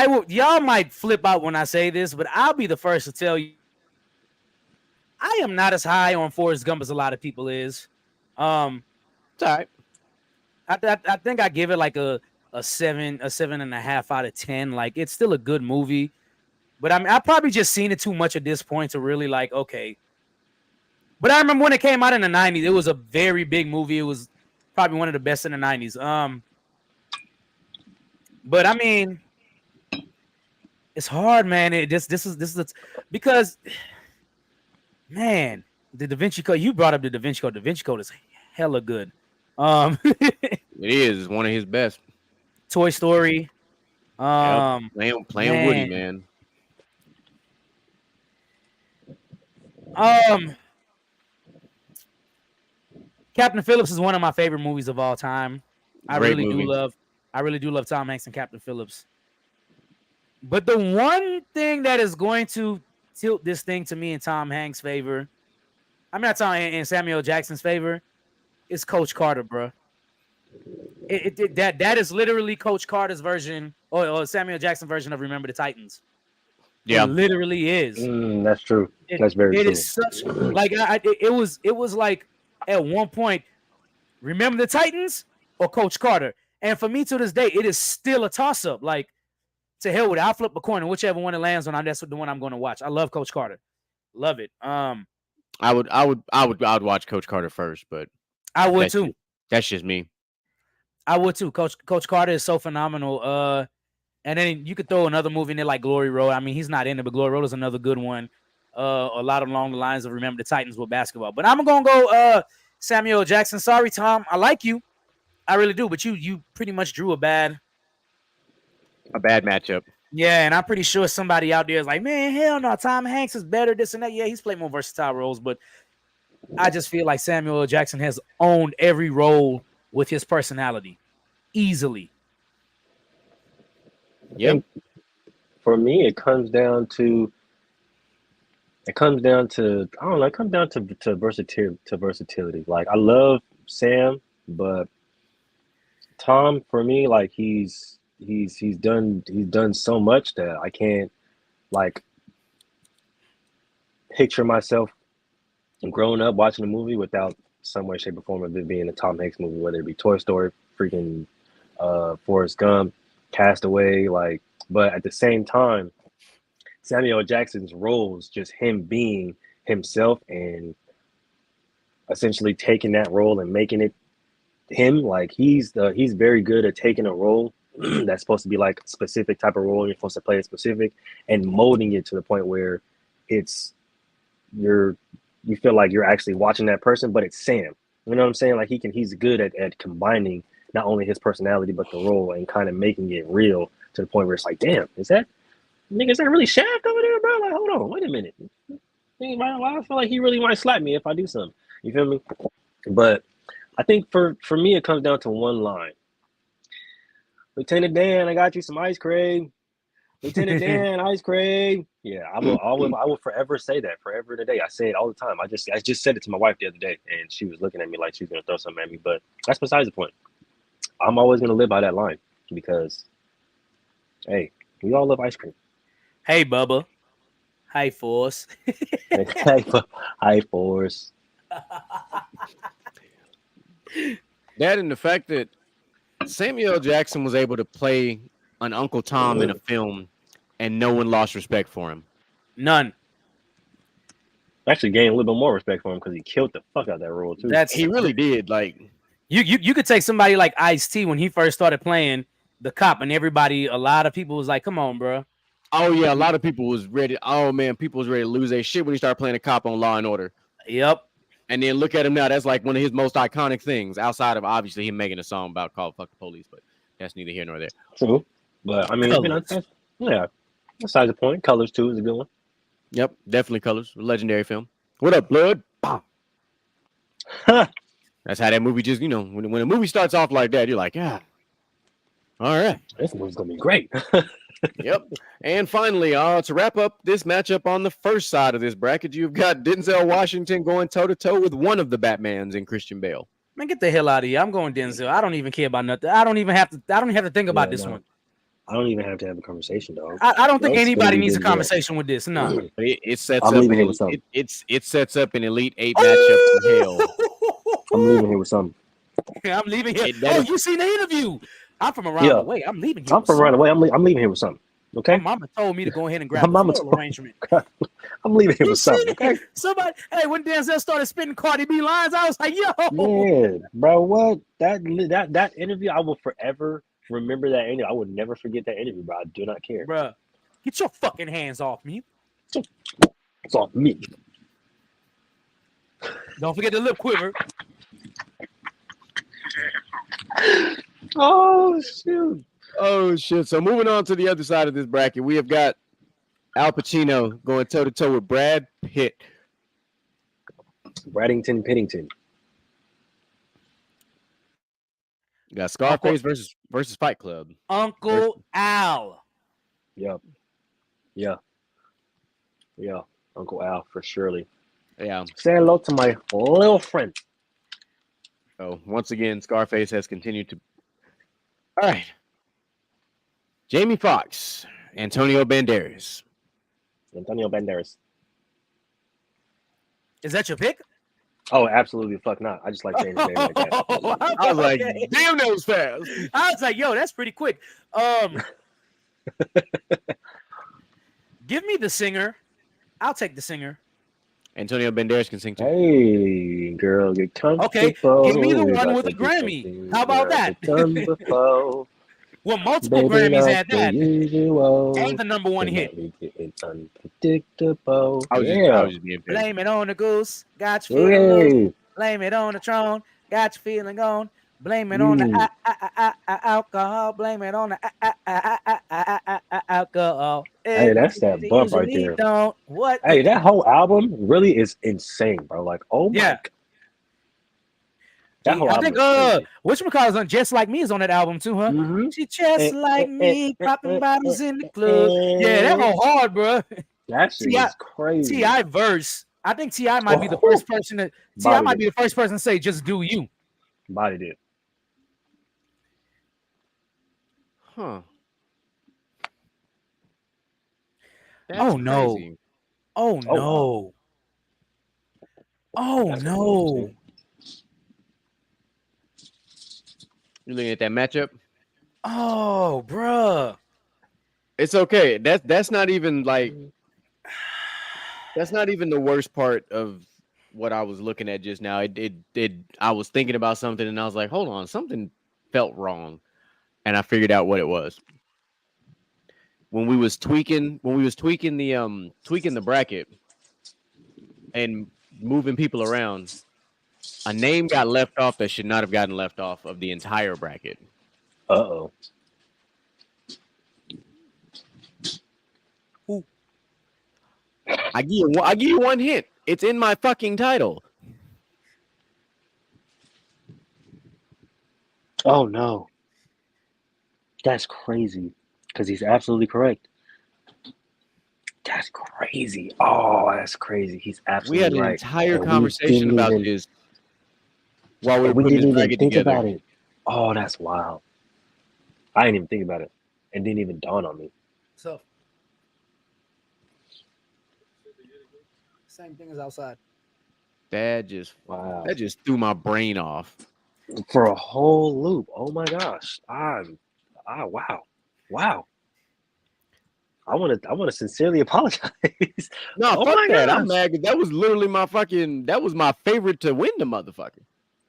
will. Y'all might flip out when I say this, but I'll be the first to tell you, I am not as high on Forrest Gump as a lot of people is. It's all right. I think I give it like a 7.5 out of 10. Like it's still a good movie, but I mean I probably just seen it too much at this point to really like okay. But I remember when it came out in the 90s, it was a very big movie. It was probably one of the best in the 90s. But I mean, it's hard, man. This is because man, the Da Vinci Code. You brought up the Da Vinci Code. Da Vinci Code is hella good. It is one of his best. Toy Story. Playing Woody, man. Captain Phillips is one of my favorite movies of all time. I Great really movie. do love Tom Hanks and Captain Phillips. But the one thing that is going to tilt this thing to me in Tom Hanks' favor, I'm not talking in Samuel Jackson's favor, is Coach Carter, bro. That is literally Coach Carter's version or Samuel Jackson version of Remember the Titans. Yeah, It literally is. That's true. That's very true. It is such like it was like at one point, Remember the Titans or Coach Carter, and for me to this day, it is still a toss up. Like to hell with it, I'll flip a coin and whichever one it lands on, that's the one I'm going to watch. I love Coach Carter, love it. I would watch Coach Carter first, but I would too. That's just me. I would too. Coach Carter is so phenomenal. And then you could throw another movie in there like Glory Road. I mean, he's not in it, but Glory Road is another good one. A lot along the lines of Remember the Titans with basketball. But I'm gonna go Samuel Jackson. Sorry, Tom. I like you. I really do, but you pretty much drew a bad matchup. Yeah, and I'm pretty sure somebody out there is like, man, hell no, Tom Hanks is better, this and that. Yeah, he's played more versatile roles, but I just feel like Samuel Jackson has owned every role with his personality easily. Yep. For me, it comes down to I don't know, it comes down to versatility. Like I love Sam, but Tom for me, like he's done so much that I can't like picture myself growing up watching a movie without some way, shape, or form of it being a Tom Hanks movie, whether it be Toy Story, freaking Forrest Gump, Castaway, like. But at the same time, Samuel Jackson's roles, just him being himself and essentially taking that role and making it him, like he's very good at taking a role that's supposed to be like a specific type of role, you're supposed to play it specific, and molding it to the point where you feel like you're actually watching that person, but it's Sam. You know what I'm saying? Like he's good at combining not only his personality but the role and kind of making it real to the point where it's like, damn, is that really Shaft over there, bro? Like, hold on, wait a minute. Why I feel like he really might slap me if I do something. You feel me? But I think for me, it comes down to one line. Lieutenant Dan, I got you some ice cream. Lieutenant Dan, ice cream. Yeah, I will forever say that, forever today. I say it all the time. I just said it to my wife the other day, and she was looking at me like she was gonna throw something at me. But that's besides the point. I'm always gonna live by that line because, hey, we all love ice cream. Hey, Bubba. Hi, Force. Hi, Force. That and the fact that Samuel Jackson was able to play an Uncle Tom in a film and no one lost respect for him. None. Actually gained a little bit more respect for him because he killed the fuck out of that role too. He really did. Like you could take somebody like Ice-T when he first started playing the cop, and a lot of people was like, come on, bro. Oh yeah, a lot of people was ready. Oh man, people was ready to lose their shit when he started playing a cop on Law and Order. Yep. And then look at him now. That's like one of his most iconic things, outside of obviously him making a song about call fuck the police, but that's neither here nor there. True. But I mean, yeah. Besides the point, Colors too is a good one. Yep, definitely Colors, legendary film. What up, Blood? That's how that movie just, when a movie starts off like that, you're like, yeah, all right. This movie's gonna be great. Yep. And finally, to wrap up this matchup on the first side of this bracket, you've got Denzel Washington going toe-to-toe with one of the Batmans in Christian Bale. Man, get the hell out of here. I'm going Denzel. I don't even care about nothing. I don't even have to think about this one. I don't even have to have a conversation, dog. I don't think anybody needs a conversation with this. No. It sets I'm up leaving here with something. It sets up an Elite 8 matchup from hell. I'm leaving here with something. I'm leaving here. You seen the interview? I'm from around the way. I'm leaving here. I'm from around the way. I'm leaving here with something. Okay. My mama told me to go ahead and grab the floral arrangement. I'm leaving here with something. Okay. Somebody, when Denzel started spitting Cardi B lines, I was like, yo. Man, bro, what? That interview, I will forever remember that interview. I would never forget that interview, bro. I do not care. Bro, get your fucking hands off me. It's off me. Don't forget the lip quiver. Oh, shoot. Oh, shit. So moving on to the other side of this bracket, we have got Al Pacino going toe-to-toe with Brad Pitt. Braddington Pittington. You got Scarface versus Fight Club. Uncle Al. Yep. Yeah. Uncle Al for surely. Yeah. Say hello to my little friend. Oh, once again, Scarface has continued to. All right. Jamie Foxx, Antonio Banderas. Antonio Banderas. Is that your pick? Oh, absolutely fuck not. I just like saying his name like that. I was like, damn, that was fast. I was like, yo, that's pretty quick. Give me the singer. I'll take the singer. Antonio Banderas can sing too. Hey, girl, get comfortable. Okay, give me the one with a Grammy. How about that? Well, multiple Grammys at that. And the number one hit. It's unpredictable. I was just being fair. Blame it on the goose. Got you feeling. Blame it on the throne. Got you feeling gone. Blame it on the alcohol. Blame it on the alcohol. Hey, that's that bump right there. What? Hey, that whole album really is insane, bro. Like, oh my God. That whole I think whatchamacallit's on Just Like Me is on that album too, huh? Mm-hmm. She just like me, popping bottles in the club. Yeah, that whole hard, bro. That shit is crazy. T.I. verse. I think T.I. might be the first person to T.I. might be the first person to say just do you. Body did. Huh. Oh no. Oh no. Oh no. You're looking at that matchup? Oh, bruh. It's okay. That's not even like that's not even the worst part of what I was looking at just now. I was thinking about something and I was like, hold on, something felt wrong. And I figured out what it was. When we was tweaking the bracket and moving people around, a name got left off that should not have gotten left off of the entire bracket. Uh-oh. I give you one hint. It's in my fucking title. Oh no. That's crazy. Because he's absolutely correct. That's crazy. Oh, that's crazy. He's absolutely right. We had an entire conversation about this while we were putting this bracket together. About it. Oh, that's wild. I didn't even think about it. It didn't even dawn on me. So, same thing as outside. That just threw my brain off. For a whole loop. Oh my gosh. Wow. I want to sincerely apologize. No, fuck that. I'm mad because that was literally that was my favorite to win the motherfucker.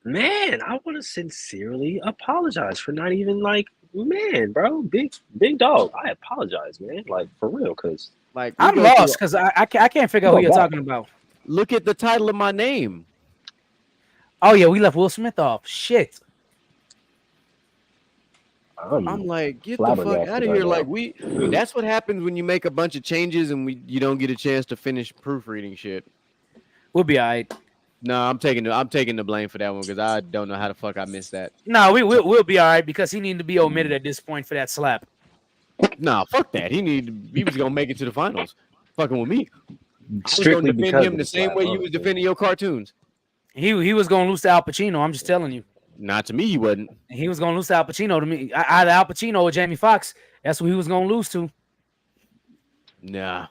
Man, I want to sincerely apologize for not even man, bro, big dog. I apologize, man. Like for real, because I'm lost because I can't figure out who you're talking about. Look at the title of my name. Oh yeah, we left Will Smith off. Shit. I'm like, get the fuck out of here. Like that's what happens when you make a bunch of changes and you don't get a chance to finish proofreading shit. We'll be all right. No, I'm taking the blame for that one because I don't know how the fuck I missed that. No, we'll be all right because he needed to be omitted at this point for that slap. Nah, fuck that. He was gonna make it to the finals. Fucking with me. I was Strictly gonna defend because him of the the same slap, way you was honestly. defending your cartoons. He was gonna lose to Al Pacino. I'm just telling you. Not to me, he wasn't. He was gonna lose to Al Pacino. To me, either Al Pacino or Jamie Foxx. That's who he was gonna lose to. Nah.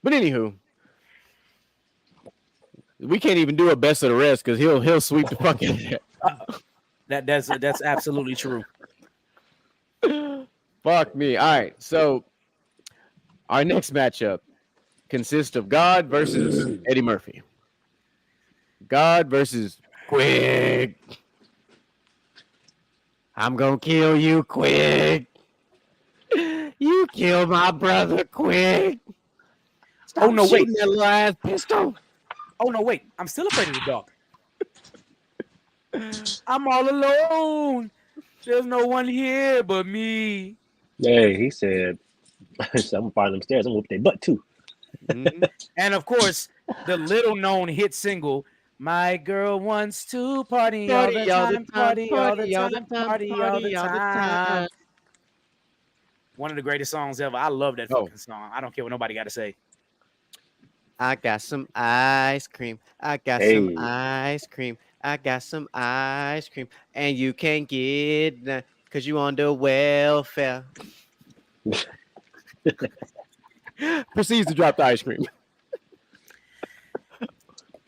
But anywho, we can't even do a best of the rest because he'll sweep the fucking. That's absolutely true. Fuck me. All right, so our next matchup consists of God versus Eddie Murphy. God versus Quick. I'm gonna kill you, Quick. You killed my brother, Quick. Stop Oh no, wait. shooting that little ass pistol. Oh no, wait. I'm still afraid of the dark. I'm all alone. There's no one here but me. Hey, he said, I'm gonna find them stairs. I'm gonna whoop their butt too. Mhm. And of course, the little known hit single, My Girl Wants to Party All the Time, Party All the Time, Party All the Time. One of the greatest songs ever. I love that fucking song. I don't care what nobody got to say. I got some ice cream. I got Hey. some ice cream. I got some ice cream. And you can't get none because you on the welfare. Proceeds to drop the ice cream.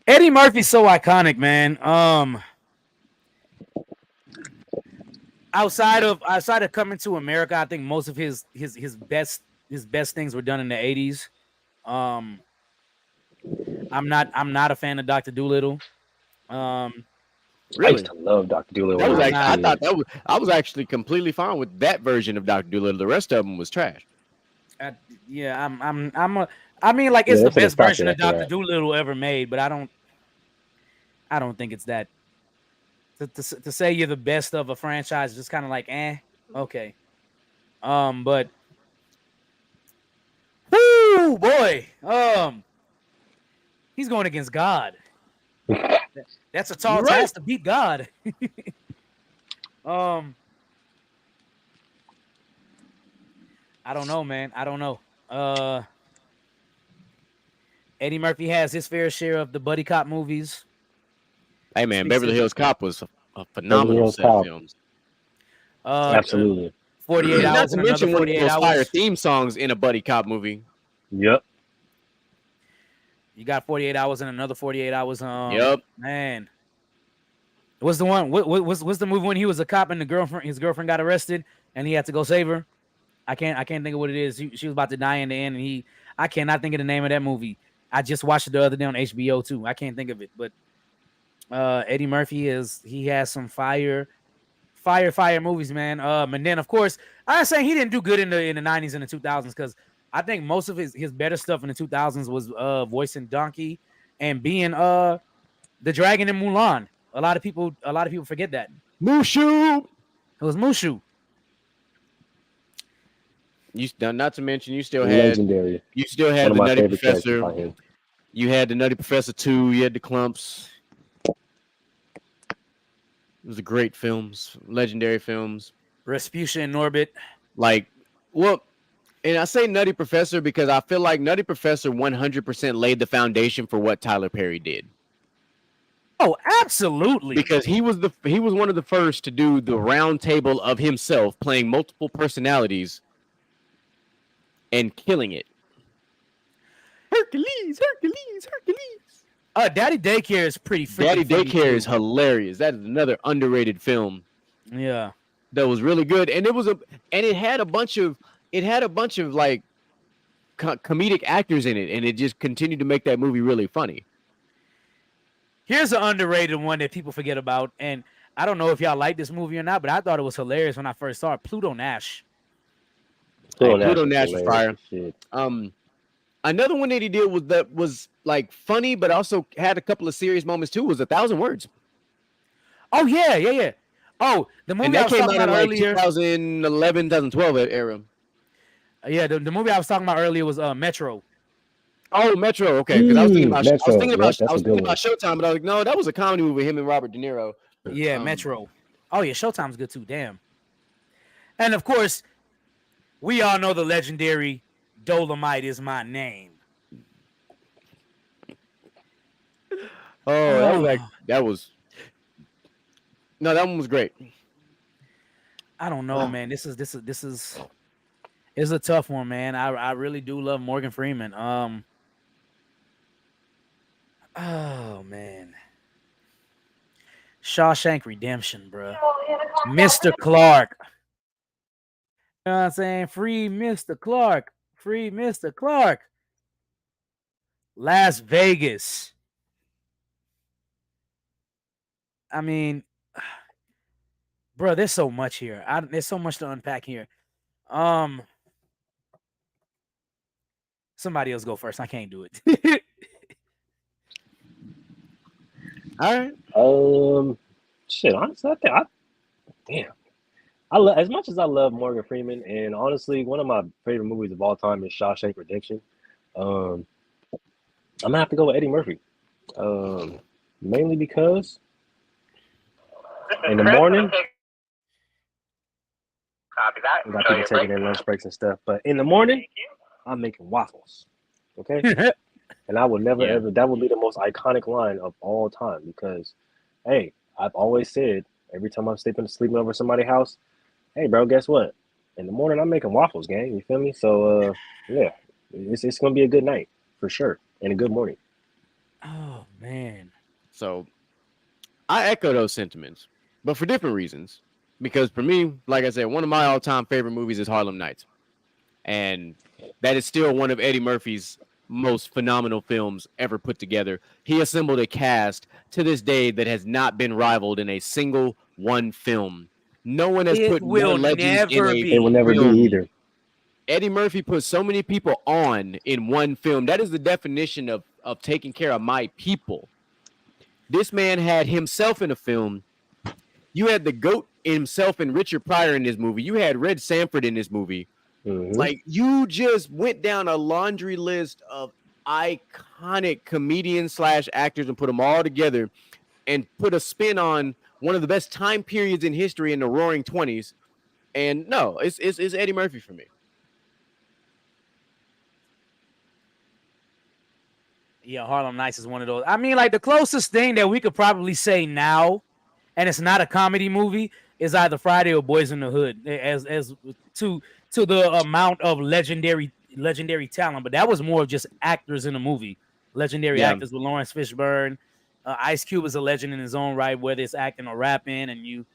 Eddie Murphy's so iconic, man. Outside of Coming to America, I think most of his best things were done in the 80s. I'm not a fan of Dr. Dolittle. I Really? used to love Dr. Dolittle. That was when actually, I I thought I was actually completely fine with that version of Dr. Dolittle. The rest of them was trash. Yeah, I mean, like, it's Yeah, the they should've best stopped version it of after Dr. that. Dolittle ever made, but I don't think it's that. To say you're the best of a franchise is just kind of like, okay. But whoo, boy, he's going against God. That's a tall You're right. task to beat God. I don't know, man. I don't know. Eddie Murphy has his fair share of the buddy cop movies. Hey man, Speaks Beverly to- Hills Cop was a phenomenal Hills set of Cop. films. Absolutely. 48 Not hours to and another mention one of 48 those fire hours. theme songs in a buddy cop movie. Yep. You got 48 hours and another 48 hours. Yep. Man. What's the one? What's the movie when he was a cop and his girlfriend got arrested and he had to go save her? I can't think of what it is. She was about to die in the end, and I cannot think of the name of that movie. I just watched it the other day on HBO too. I can't think of it, but Eddie Murphy has some fire movies, man. And then of course I was saying he didn't do good in the 90s and the 2000s because I think most of his better stuff in the 2000s was voicing Donkey and being the dragon in Mulan. A lot of people forget that. Mushu. It was Mushu. Not to mention you still had Legendary. the One of my Nutty favorite characters Professor. by him. You had the Nutty Professor 2. You had the Clumps. It was a great films, legendary films. Rasputia and Norbit. Like, well, and I say Nutty Professor because I feel like Nutty Professor 100% laid the foundation for what Tyler Perry did. Oh, absolutely. Because he was one of the first to do the round table of himself playing multiple personalities and killing it. Hercules. Daddy Daycare is pretty freaking Daddy funny, Daycare too. is hilarious. That is another underrated film. Yeah. That was really good, and it had a bunch of like comedic actors in it, and it just continued to make that movie really funny. Here's an underrated one that people forget about, and I don't know if y'all like this movie or not, but I thought it was hilarious when I first saw it. Pluto Nash. Pluto Nash was fire. Shit. Another one that he did was like funny, but also had a couple of serious moments too. Was 1,000 Words. Oh yeah. Oh, the movie And I that was came talking out in about like earlier. 2011, 2012 era. Yeah, the movie I was talking about earlier was Metro. Oh, Metro. Okay, because I was thinking about Metro. Yep, I that's a was good thinking one. about Showtime, but I was like, no, that was a comedy movie with him and Robert De Niro. Yeah, Metro. Oh yeah, Showtime's good too. Damn. And of course, we all know the legendary Dolomite is my name. Oh, that was like Oh, no, that one was great. I don't know, man. This is a tough one, man. I really do love Morgan Freeman. Oh man, Shawshank Redemption, bro. Mr. Clark. You know what I'm saying? Free Mr. Clark. Free Mr. Clark. Las Vegas. I mean, bro, there's so much here. There's so much to unpack here. Somebody else go first. I can't do it. All right. Shit. Honestly, damn. I love as much as I love Morgan Freeman, and honestly, one of my favorite movies of all time is Shawshank Redemption. I'm gonna have to go with Eddie Murphy. Mainly because in the morning, Copy that. we got people taking their lunch breaks and stuff. But in the morning, I'm making waffles. Okay. And I will never ever. That would be the most iconic line of all time because, hey, I've always said every time I'm sleeping over somebody's house, hey, bro, guess what? In the morning, I'm making waffles, gang. You feel me? So, yeah, it's gonna be a good night for sure and a good morning. Oh man. So I echo those sentiments, but for different reasons. Because for me, like I said, one of my all-time favorite movies is Harlem Nights, and that is still one of Eddie Murphy's most phenomenal films ever put together. He assembled a cast to this day that has not been rivaled in a single one film. No one has It put more will legends in never a be. It will never be film. either. Eddie Murphy put so many people on in one film. That is the definition of taking care of my people. This man had himself in a film. You had the GOAT himself and Richard Pryor in this movie. You had Red Sanford in this movie. Mhm. Like, you just went down a laundry list of iconic comedians / actors and put them all together and put a spin on one of the best time periods in history in the Roaring 20s. And no, it's Eddie Murphy for me. Yeah, Harlem Nights is one of those. I mean, like the closest thing that we could probably say now, and it's not a comedy movie, is either Friday or Boys in the Hood, as to the amount of legendary talent. But that was more of just actors in the movie, legendary Yeah. actors with Lawrence Fishburne. Ice Cube is a legend in his own right, whether it's acting or rapping, and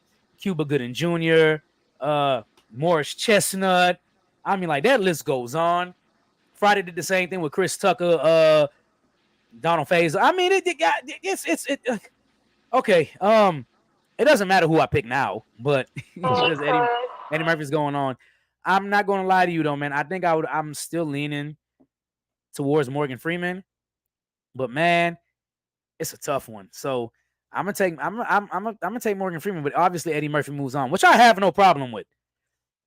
Cuba Gooding Jr., Morris Chestnut. I mean, like that list goes on. Friday did the same thing with Chris Tucker, Donald Faison. I mean, okay. It doesn't matter who I pick now, but because Eddie Murphy's going on. I'm not going to lie to you though, man. I think I'm still leaning towards Morgan Freeman, but man, it's a tough one. So I'm gonna take Morgan Freeman, but obviously Eddie Murphy moves on, which I have no problem with.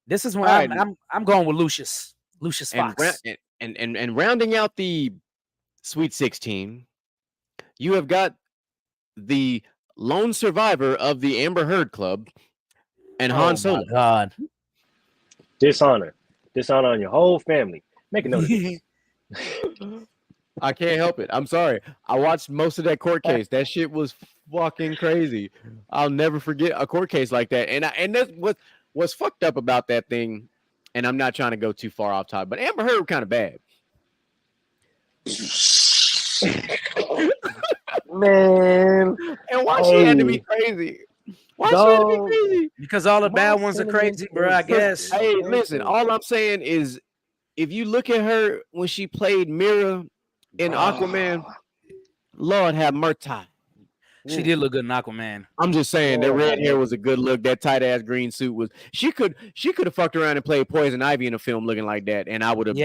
This is when All right. I'm going with Lucius And, Fox. and rounding out the Sweet 16, you have got the lone survivor of the Amber Heard Club and Han Solo. My God. Dishonor on your whole family. Make a note of this. I can't help it. I'm sorry. I watched most of that court case. That shit was fucking crazy. I'll never forget a court case like that. And that's what's fucked up about that thing. And I'm not trying to go too far off topic, but Amber Heard kind of bad. Man. And why she had to be crazy? Why she had to be crazy? Because all the bad ones are crazy, bro, I guess. Hey, listen, all I'm saying is if you look at her when she played Mira in Aquaman, Lord have mercy. She did look good in Aquaman. I'm just saying that red hair was a good look. That tight ass green suit was. She could have fucked around and played Poison Ivy in a film looking like that, and I would have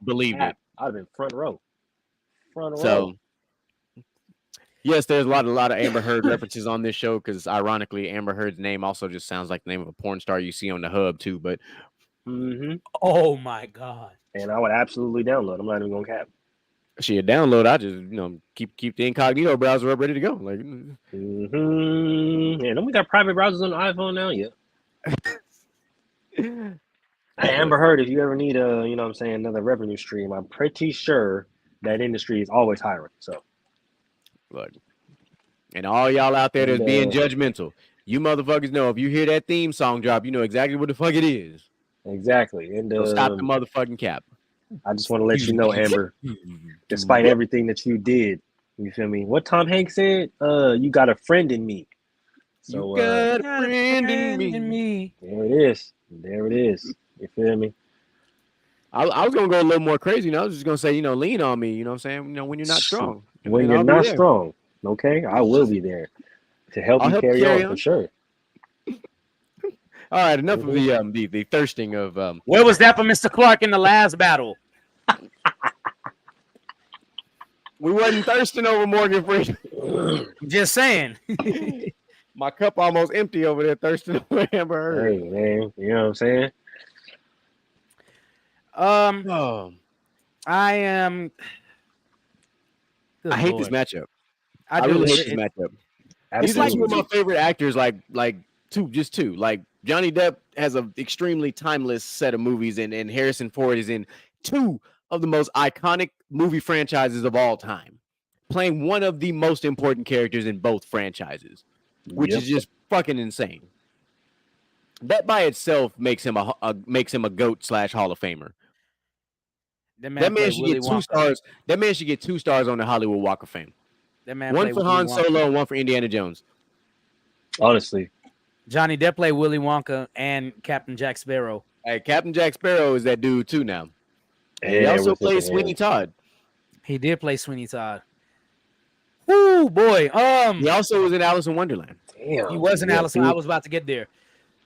believed it. I'd have been front row. So, yes, there's a lot of Amber Heard references on this show because ironically, Amber Heard's name also just sounds like the name of a porn star you see on the hub too. But oh my God! And I would absolutely download. I'm not even gonna cap. Shit, download. I just keep the incognito browser up ready to go. Like, Yeah, don't we got private browsers on the iPhone now? Yeah. Hey, Amber Heard, if you ever need another revenue stream, I'm pretty sure that industry is always hiring. So look, and all y'all out there that's being And, judgmental, you motherfuckers know if you hear that theme song drop, you know exactly what the fuck it is. exactly. And So stop the motherfucking cap. I just want to let you know, Amber, despite everything that you did, you feel me? What Tom Hanks said, you got a friend in me. So You got a friend in me. there it is. There it is. You feel me? I was gonna go a little more crazy. I was just gonna say, lean on me. You know what I'm saying? When you're not strong. When you're not strong, okay, I will be there to help you carry on for sure. All right, enough of the thirsting of Where was that for Mr. Clark in the last battle? We wasn't thirsting over Morgan Freeman. Just saying. My cup almost empty over there, thirsting over Amber Heard. Hey man, you know what I'm saying? I am. I hate this matchup. I really hate this matchup. Absolutely. He's like one of my favorite actors. Like two. Like Johnny Depp has an extremely timeless set of movies, and Harrison Ford is in two of the most iconic movie franchises of all time, playing one of the most important characters in both franchises, which is just fucking insane. That by itself makes him a GOAT / Hall of Famer. That man should get 2 stars. That man should get 2 stars on the Hollywood Walk of Fame. That man one for Han Solo and one for Indiana Jones. Honestly, Johnny Depp played Willy Wonka and Captain Jack Sparrow. Hey, Captain Jack Sparrow is that dude too now. And he also played Sweeney Todd. He did play Sweeney Todd. Woo, boy. He also was in Alice in Wonderland. Damn. He was in Alice. I was about to get there.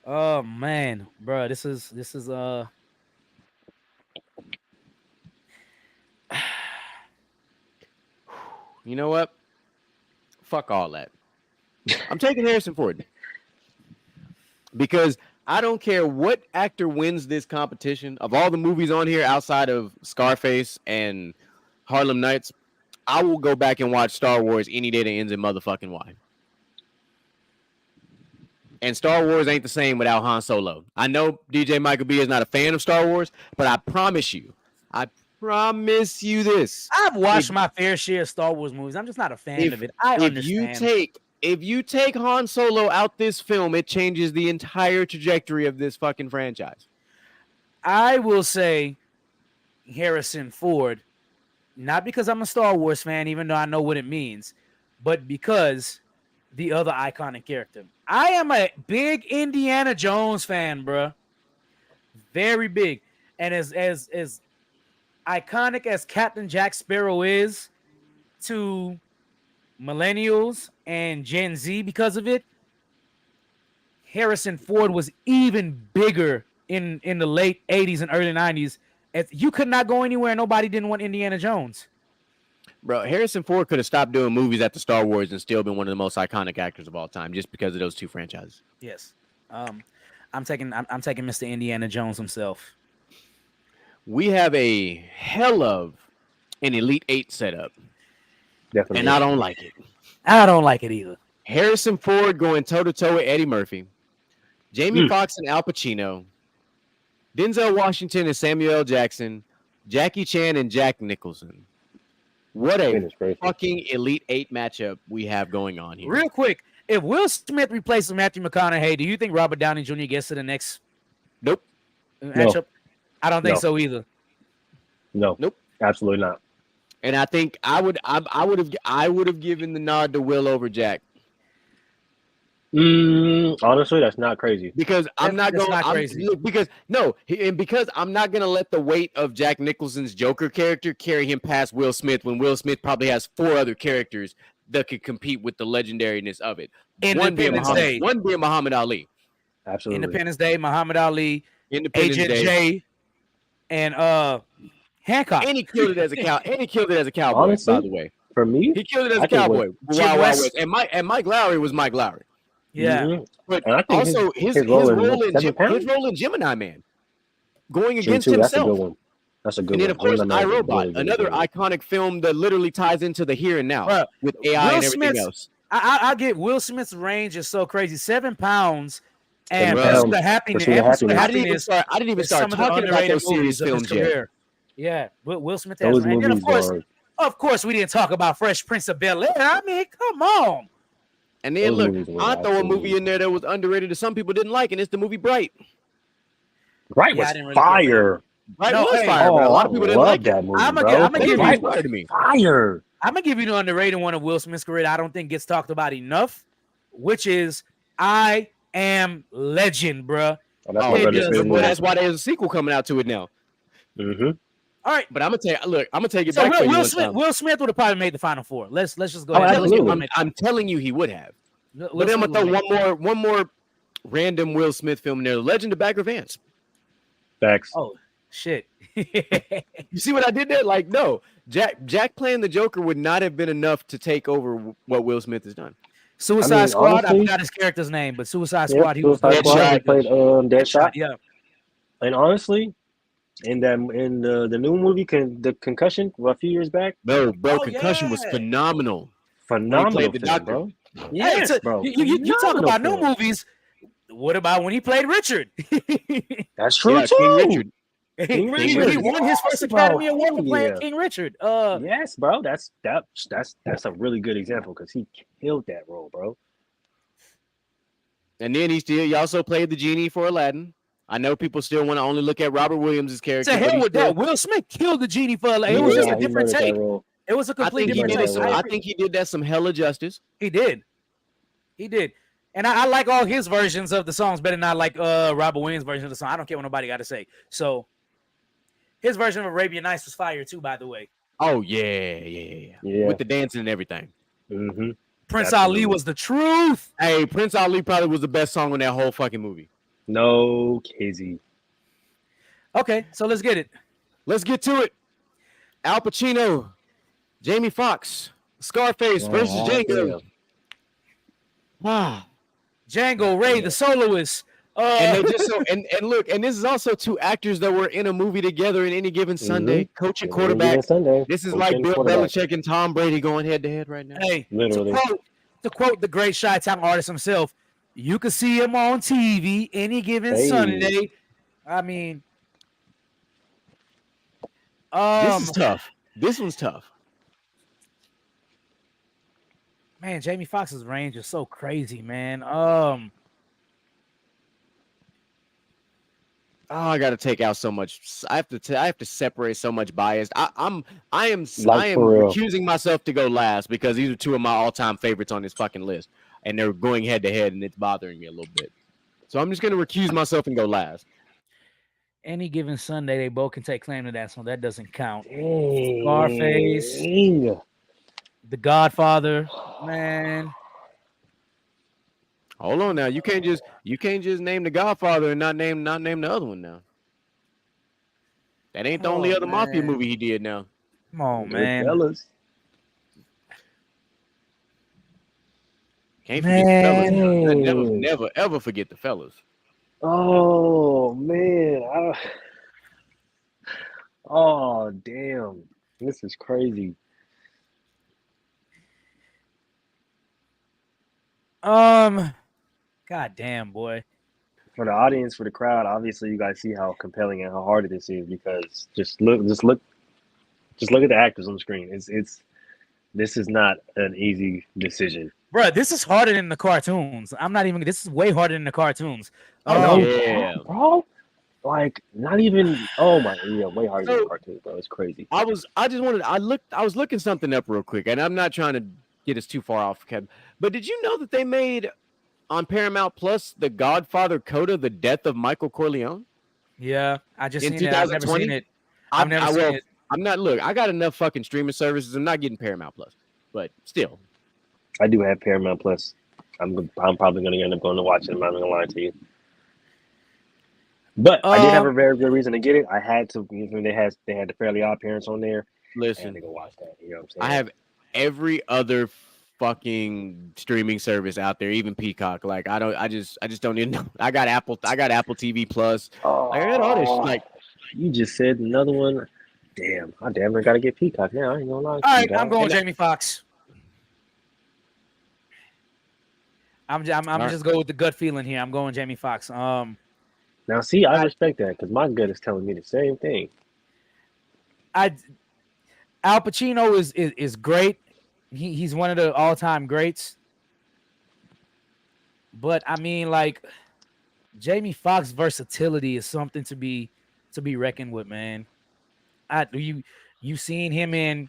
Oh man, bro, this is You know what? Fuck all that. I'm taking Harrison Ford because I don't care what actor wins this competition. Of all the movies on here outside of Scarface and Harlem Nights, I will go back and watch Star Wars any day that ends in motherfucking Y. And Star Wars ain't the same without Han Solo. I know DJ Michael B is not a fan of Star Wars, but I promise you this. I've watched my fair share of Star Wars movies. I'm just not a fan of it. I understand. If you take Han Solo out this film, it changes the entire trajectory of this fucking franchise. I will say Harrison Ford, not because I'm a Star Wars fan, even though I know what it means, but because the other iconic character. I am a big Indiana Jones fan, bro. Very big. And as iconic as Captain Jack Sparrow is to millennials and Gen Z because of it, Harrison Ford was even bigger in the late 80s and early 90s. You could not go anywhere. Nobody didn't want Indiana Jones. Bro, Harrison Ford could have stopped doing movies after Star Wars and still been one of the most iconic actors of all time just because of those two franchises. Yes. I'm taking Mr. Indiana Jones himself. We have a hell of an Elite 8 setup. Definitely. And I don't like it. I don't like it either. Harrison Ford going toe-to-toe with Eddie Murphy. Jamie Foxx and Al Pacino. Denzel Washington and Samuel L. Jackson. Jackie Chan and Jack Nicholson. What a fucking Elite 8 matchup we have going on here. Real quick, if Will Smith replaces Matthew McConaughey, do you think Robert Downey Jr. gets to the next matchup? No. I don't think so either. No. Nope. Absolutely not. And I think I would have given the nod to Will over Jack. Honestly, that's not crazy. Because I'm not going because I'm not going to let the weight of Jack Nicholson's Joker character carry him past Will Smith when Will Smith probably has 4 other characters that could compete with the legendariness of it. One being Muhammad Ali. Absolutely. Independence Day, Muhammad Ali, Independence Agent Day. J, and Hancock. And he killed it as a cowboy, honestly, by the way. For me, he killed it as a cowboy. Wild West. And Mike Lowry was Mike Lowry. Yeah, but I think his role in Gemini Man, going against himself. That's a good one. That's a good And then, one. of course, Gemini is a iRobot, really, really another good one. iconic film that literally ties into the here and now Bruh, with AI Will and everything Smith's- else. I get Will Smith's range is so crazy. 7 pounds and 7 Pursuit pounds. of Happiness. Pursuit of And Pursuit of Happiness. I didn't even is start some of the talking about underrated those serious movies of his films yet. career. Yeah, Will Smith has, Those and then movies are. of course, we didn't talk about Fresh Prince of Bel Air. I mean, come on. And then Those look, movies were I throw a movie absolutely- in there that was underrated that some people didn't like, and it's the movie Bright. Bright Yeah, I was didn't really care for fire. Bright No, was hey, fire, but a lot of I people didn't love like it. that movie, I'ma bro. gi- I'ma give Bright you- was fire to me. fire. I'm gonna give you the underrated one of Will Smith's career. I don't think gets talked about enough, which is I Am Legend, bruh. Oh, that's Oh, my it brother's does. favorite well, movie. that's why there's a sequel coming out to it now. Mm-hmm. All right. But I'm gonna take it So back for you Will one Smith, time. Will Smith would have probably made the Final Four. Let's just go Oh, ahead. absolutely. I'm telling you, he would have. Will But then I'm Smith gonna would throw make- one more random Will Smith film in there. Legend of Bagger Vance. Facts. Oh shit. You see what I did there? Like, no, Jack playing the Joker would not have been enough to take over what Will Smith has done. Suicide Squad. honestly- I forgot his character's name, but Suicide Yep, Squad. He was Suicide the Squad. He Deadshot. played Deadshot. Yeah. And honestly, in the new movie, the Concussion, a few years back, Bro, Oh, Concussion was yeah. phenomenal. phenomenal the film, doctor. bro. Hey, Yes, so bro. You talk Phenomenal about new film. movies. What about when he played Richard? That's true Yeah, too. King Richard. King He Richard. won his first Yes, bro. Academy Award for Hell playing yeah. King Richard. Yes, bro. That's a really good example because he killed that role, bro. And then he also played the genie for Aladdin. I know people still want to only look at Robert Williams' character. To but hell he with still- that. Will Smith killed the genie for it was just a He different murdered that take. role. It was a I complete think he different did take. I think he did that some hella justice. He did. He did. And I like all his versions of the songs better than I like Robert Williams' version of the song. I don't care what nobody got to say. So his version of Arabian Nights was fire too, by the way. Oh yeah. Yeah. With the dancing and everything. Mm-hmm. Prince Absolutely. Ali was the truth. Hey, Prince Ali probably was the best song on that whole fucking movie. No, Casey. Okay, so let's get it. Let's get to it. Al Pacino, Jamie Foxx, Scarface versus Django. Ah. Django, Ray, the soloist. And they just and look, and this is also two actors that were in a movie together in Any Given Sunday, coach and quarterback. Sunday. This is Coach like and Bill quarterback. Belichick and Tom Brady going head to head right now. Hey, Literally. to quote the great Chi-Town artist himself, you can see him on TV any given Hey. Sunday. I mean, This is tough. This one's tough. man, Jamie Foxx's range is so crazy, man. Oh, I got to take out so much. I have to separate so much bias. I am Like, for real. recusing myself to go last because these are two of my all-time favorites on this fucking list, and they're going head to head, and it's bothering me a little bit. So I'm just gonna recuse myself and go last. any given Sunday, they both can take claim to that, so that doesn't count. Dang. Scarface. The Godfather, man. Hold on now. You can't just name the Godfather and not name the other one now. That ain't the only Oh, other mafia man. movie he did now. Come on, Good man. fellas. Can't forget the fellas. Man. Never ever forget the fellas. Oh man. Oh damn. This is crazy. God damn, boy. For the audience, for the crowd, obviously you guys see how compelling and how hard this is because just look at the actors on the screen. This is not an easy decision. Bro, this is harder than the cartoons. This is way harder than the cartoons. Oh, Um, yeah. bro. Like not even. Oh my, yeah, way harder than So- the cartoons, bro. It's crazy. I was looking something up real quick, and I'm not trying to get us too far off, Kevin. But did you know that they made on Paramount Plus The Godfather Coda: The Death of Michael Corleone? Yeah, I just In seen it. I've never 2020? seen it. I've never seen it. I'm not. Look, I got enough fucking streaming services. I'm not getting Paramount Plus, but still. I do have Paramount Plus. I'm probably gonna end up going to watch it. I'm not gonna lie to you. But I did have a very good reason to get it. I had to. They had the Fairly Odd Parents on there. I had Listen, to go watch that. You know what I'm saying? I have every other fucking streaming service out there, even Peacock. Like I just don't even know. I got Apple TV Plus. Oh, I got all this. Like you just said another one. Damn, I damn near gotta get Peacock now. I ain't gonna lie. All right, dog. I'm going And Jamie Foxx. I'm right. just go with the gut feeling here. I'm going Jamie Foxx. now, see, I I respect that because my gut is telling me the same thing. I Al Pacino is great. He's one of the all-time greats. But I mean, like Jamie Foxx versatility is something to be reckoned with, man. You seen him in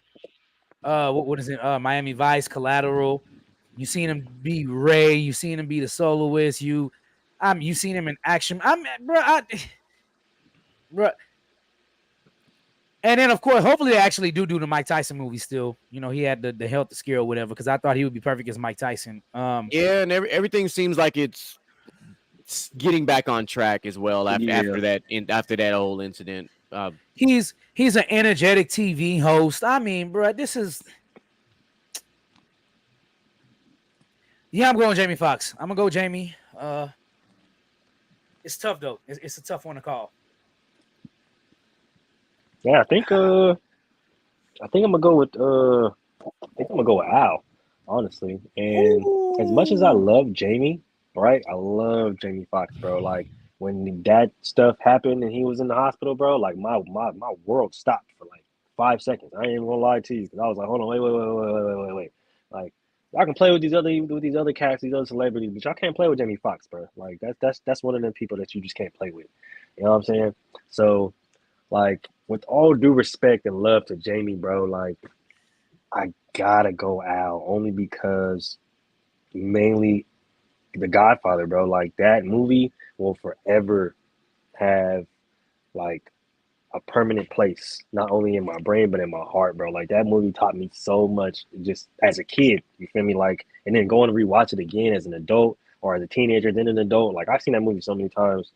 what is it? Miami Vice, Collateral. You seen him be Ray. You seen him be the soloist. You seen him in action. Bro. And then of course, hopefully they actually do the Mike Tyson movie still. You know, he had the health scare or whatever because I thought he would be perfect as Mike Tyson. Yeah, and everything seems like it's getting back on track as well after that whole incident. He's an energetic TV host. I mean, bro, this is. Yeah, I'm going Jamie Foxx. I'm gonna go Jamie. It's tough though. It's a tough one to call. Yeah, I think I'm gonna go with Al, honestly. And as much as I Ooh. love Jamie, right? I love Jamie Foxx, bro. Like when that stuff happened and he was in the hospital, bro, like my world stopped for like 5 seconds. I ain't even gonna lie to you because I was like, hold on, wait. Like I can play with these other cats, these other celebrities, but y'all can't play with Jamie Foxx, bro. Like that's one of them people that you just can't play with. You know what I'm saying? So like with all due respect and love to Jamie, bro, like I gotta go Al only because mainly The Godfather, bro. Like that movie will forever have like a permanent place, not only in my brain but in my heart, bro. Like that movie taught me so much just as a kid. You feel me? Like, and then going to rewatch it again as an adult or as a teenager, then an adult. Like I've seen that movie so many times.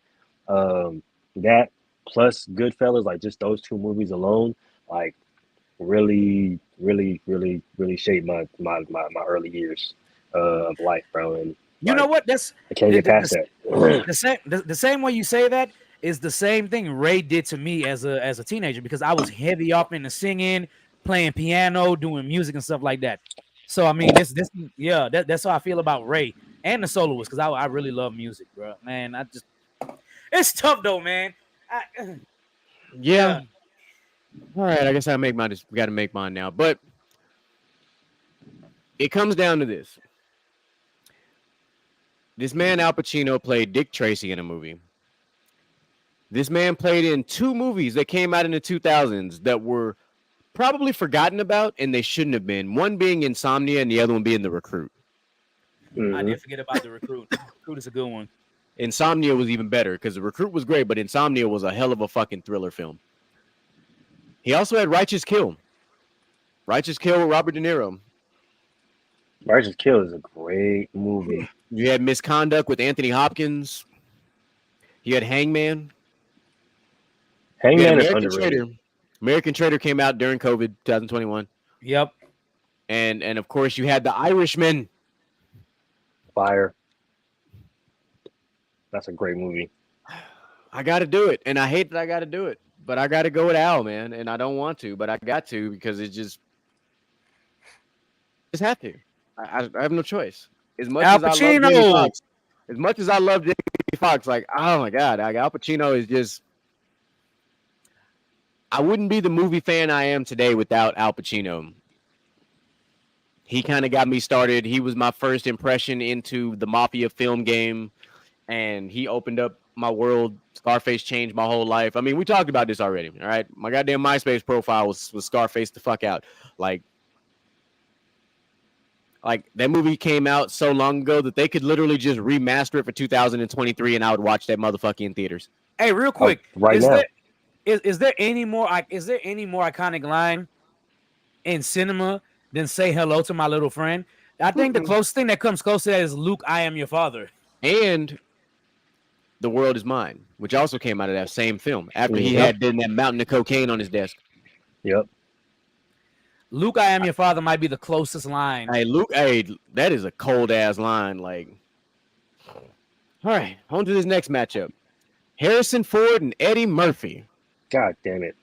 That plus Goodfellas, like just those two movies alone, like really, really, really, really shaped my early years of life, bro. And You know like what? That's I can't the, get the, past the, that. the same way you say that is the same thing Ray did to me as a teenager because I was heavy up into singing, playing piano, doing music and stuff like that. So I mean, that's how I feel about Ray and the soloist because I really love music, bro. Man, it's tough though, man. Yeah. All right, I guess I got to make mine now. But it comes down to this. This man Al Pacino played Dick Tracy in a movie. This man played in two movies that came out in the 2000s that were probably forgotten about and they shouldn't have been. One being Insomnia and the other one being The Recruit. I Mhm. did forget about the Recruit. Recruit is a good one. Insomnia was even better because The Recruit was great, but Insomnia was a hell of a fucking thriller film. He also had Righteous Kill. Righteous Kill with Robert De Niro. Righteous Kill is a great movie. You had Misconduct with Anthony Hopkins. You had Hangman. You had Hangman is American underrated. Trader. American Trader came out during COVID 2021. Yep. And of course you had The Irishman. Fire. That's a great movie. I got to do it. And I hate that I got to do it. But I got to go with Al, man. And I don't want to, but I got to because it just have to. I have no choice. As much Al as I love Jamie Pacino. Foxx, as much as I love Jamie Foxx, like, oh my God, like, Al Pacino is just. I wouldn't be the movie fan I am today without Al Pacino. He kind of got me started. He was my first impression into the mafia film game, and he opened up my world. Scarface changed my whole life. I mean, we talked about this already. All right, my goddamn MySpace profile was Scarface the fuck out. Like that movie came out so long ago that they could literally just remaster it for 2023, and I would watch that motherfucker in theaters. Hey, real quick, Right now. Is there any more iconic line in cinema than "Say hello to my little friend"? I think the closest thing that comes close to that is "Luke, I am your father." And The World Is Mine, which also came out of that same film after he Mhm. had that mountain of cocaine on his desk. Yep. "Luke, I am your father" might be the closest line. Hey, Luke, that is a cold ass line. Like, all right, on to this next matchup. Harrison Ford and Eddie Murphy. God damn it.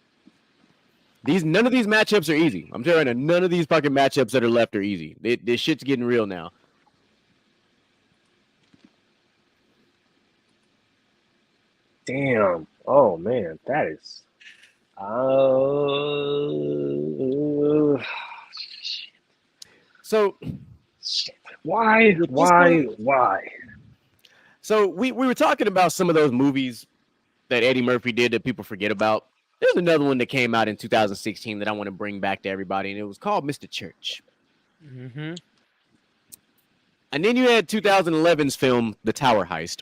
None of these matchups are easy. I'm telling you right now, none of these fucking matchups that are left are easy. This shit's getting real now. Damn. Oh man, that is. So Shit. Why? with this Why? one- Why? So we were talking about some of those movies that Eddie Murphy did that people forget about. There's another one that came out in 2016 that I want to bring back to everybody, and it was called Mr. Church. Mm-hmm. And then you had 2011's film The Tower Heist.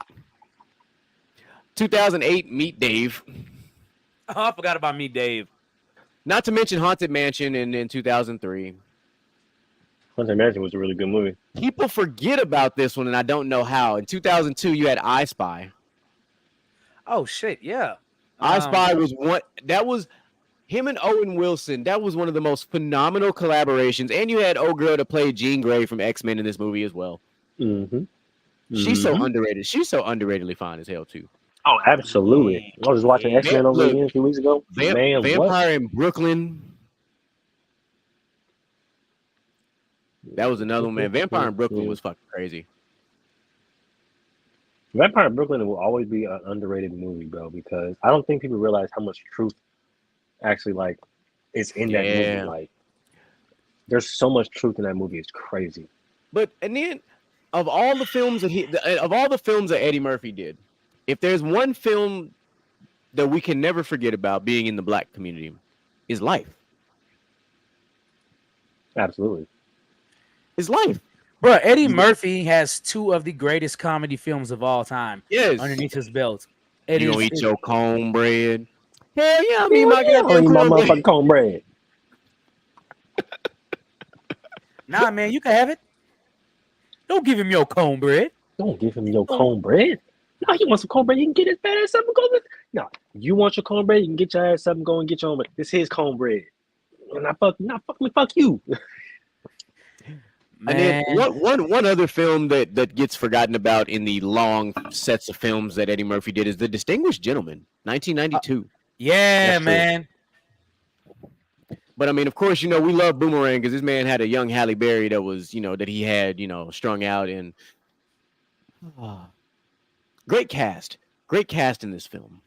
2008 Meet Dave. Oh, I forgot about me, Dave. Not to mention Haunted Mansion in 2003. Haunted Mansion was a really good movie. People forget about this one, and I don't know how. In 2002, you had I Spy. Oh shit, yeah. I Spy was one that was him and Owen Wilson. That was one of the most phenomenal collaborations. And you had old girl to play Jean Grey from X-Men in this movie as well. Mm-hmm. She's so underrated. She's so underratedly fine as hell too. Oh, absolutely. I was watching X-Men over again a few weeks ago. Man, Vampire what? in Brooklyn. That was another one, man. Vampire in Brooklyn was fucking crazy. Vampire in Brooklyn will always be an underrated movie, bro, because I don't think people realize how much truth actually like is in that movie. Like, there's so much truth in that movie. It's crazy. But and then of all the films that Eddie Murphy did, if there's one film that we can never forget about being in the black community, is Life. Absolutely. Is Life. Bro, Eddie Murphy has two of the greatest comedy films of all time. Yes. Underneath his belt. You gonna eat your cornbread? Hell yeah, I mean my goddamn my cornbread. motherfucking cornbread. Nah, man, you can have it. Don't give him your cornbread. Don't give him your cornbread. No, he wants some cornbread. You can get his bad ass up and go with. No, you want your cornbread? You can get your ass up and go and get your own. But this is his cornbread. And fuck you. And then one other film that gets forgotten about in the long sets of films that Eddie Murphy did is The Distinguished Gentleman, 1992. Yeah, That's man. But I mean, of course, we love Boomerang because this man had a young Halle Berry that was, that he had, strung out and great cast in this film.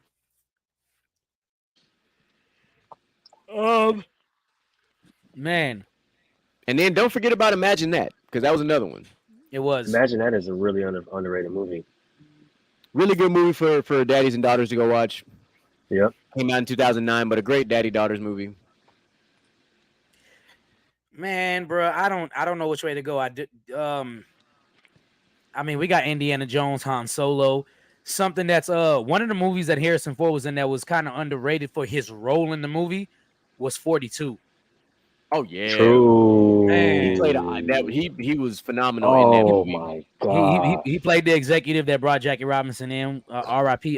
Man, and then don't forget about Imagine That because that was another one. It was. Imagine That is a really underrated movie. Really good movie for daddies and daughters to go watch. Yep. Came out in 2009, but a great daddy-daughters movie. Man, bro, I don't know which way to go. I mean, we got Indiana Jones, Han Solo, something that's one of the movies that Harrison Ford was in that was kind of underrated for his role in the movie was 42. Oh yeah, true. Man. He played he was phenomenal in that movie. Oh my god. He played the executive that brought Jackie Robinson in. R.I.P.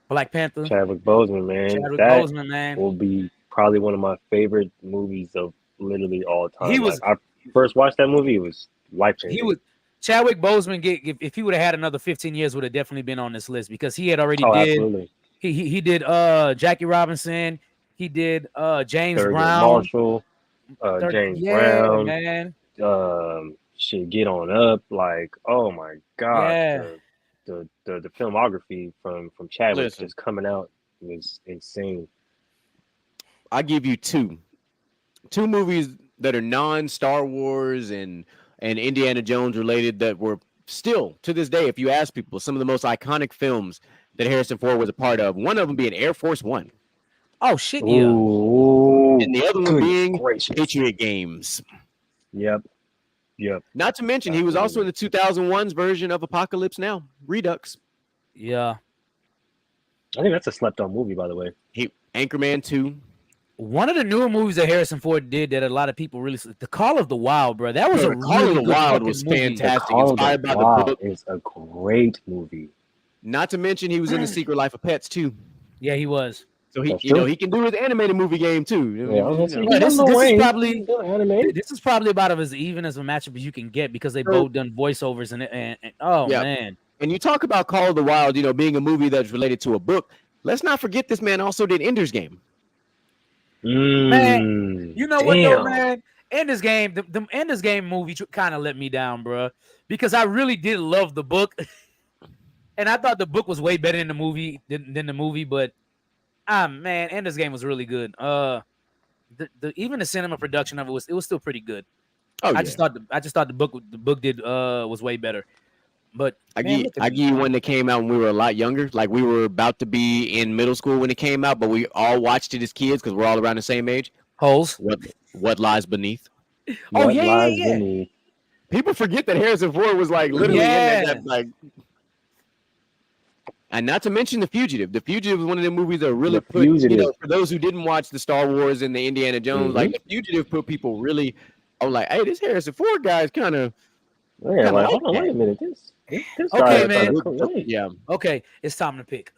Black Panther. Chadwick Boseman, man. Chadwick that Boseman, man. will be probably one of my favorite movies of literally all time. He was. I first watched that movie. It was life changing. He was. Chadwick Boseman, if he would have had another 15 years, would have definitely been on this list because he had already did. Absolutely. He did Jackie Robinson. He did James Thurgood Brown. Marshall, James Brown. Man. Shit, Get On Up. Like, oh my god. Yeah. The filmography from Chadwick Listen. just coming out was insane. I give you two movies that are non-Star Wars and Indiana Jones related that were still to this day, if you ask people, some of the most iconic films that Harrison Ford was a part of. One of them being Air Force One. Oh shit, yeah. Ooh, And the other one being gracious. Patriot Games. Yep. Not to mention, he was also in the 2001's version of Apocalypse Now, Redux. Yeah. I think that's a slept-on movie, by the way. Anchorman 2. One of the newer movies that Harrison Ford did that a lot of people really, The Call of the Wild, bro. That was Bro, a The Call of really the good Wild fucking was movie. fantastic. Call of the Inspired by the Wild book. is a great movie. Not to mention, he was in The Secret Life of Pets too. Yeah, he was. So That's true. he can do his animated movie game too. Yeah, I was gonna say, Right, this is probably anime. this is probably about as even as a matchup as you can get because they both done voiceovers and oh Yeah. man. And you talk about Call of the Wild, being a movie that's related to a book. Let's not forget this man also did Ender's Game. Man, You know what though, man? In this game, the in this game movie kind of let me down, bro, because I really did love the book, and I thought the book was way better than the movie than the movie. But man, in this game was really good. Even the cinema production of it was still pretty good. Oh I yeah. just thought the book did was way better. But I man, give look at I me. give you one that came out when we were a lot younger. Like we were about to be in middle school when it came out, but we all watched it as kids because we're all around the same age. Holes. What lies beneath? Oh What yeah, lies yeah, yeah. beneath? People forget that Harrison Ford was like literally in Yeah. that like. And not to mention The Fugitive. The Fugitive is one of the movies that really The put, you know, Fugitive. for those who didn't watch the Star Wars and the Indiana Jones, like The Fugitive put people really on like, hey, this Harrison Ford guy is kind of Yeah, kinda like, like hold on, that. wait a minute. This Okay, guy man. Wait. Yeah, Okay, it's time to pick.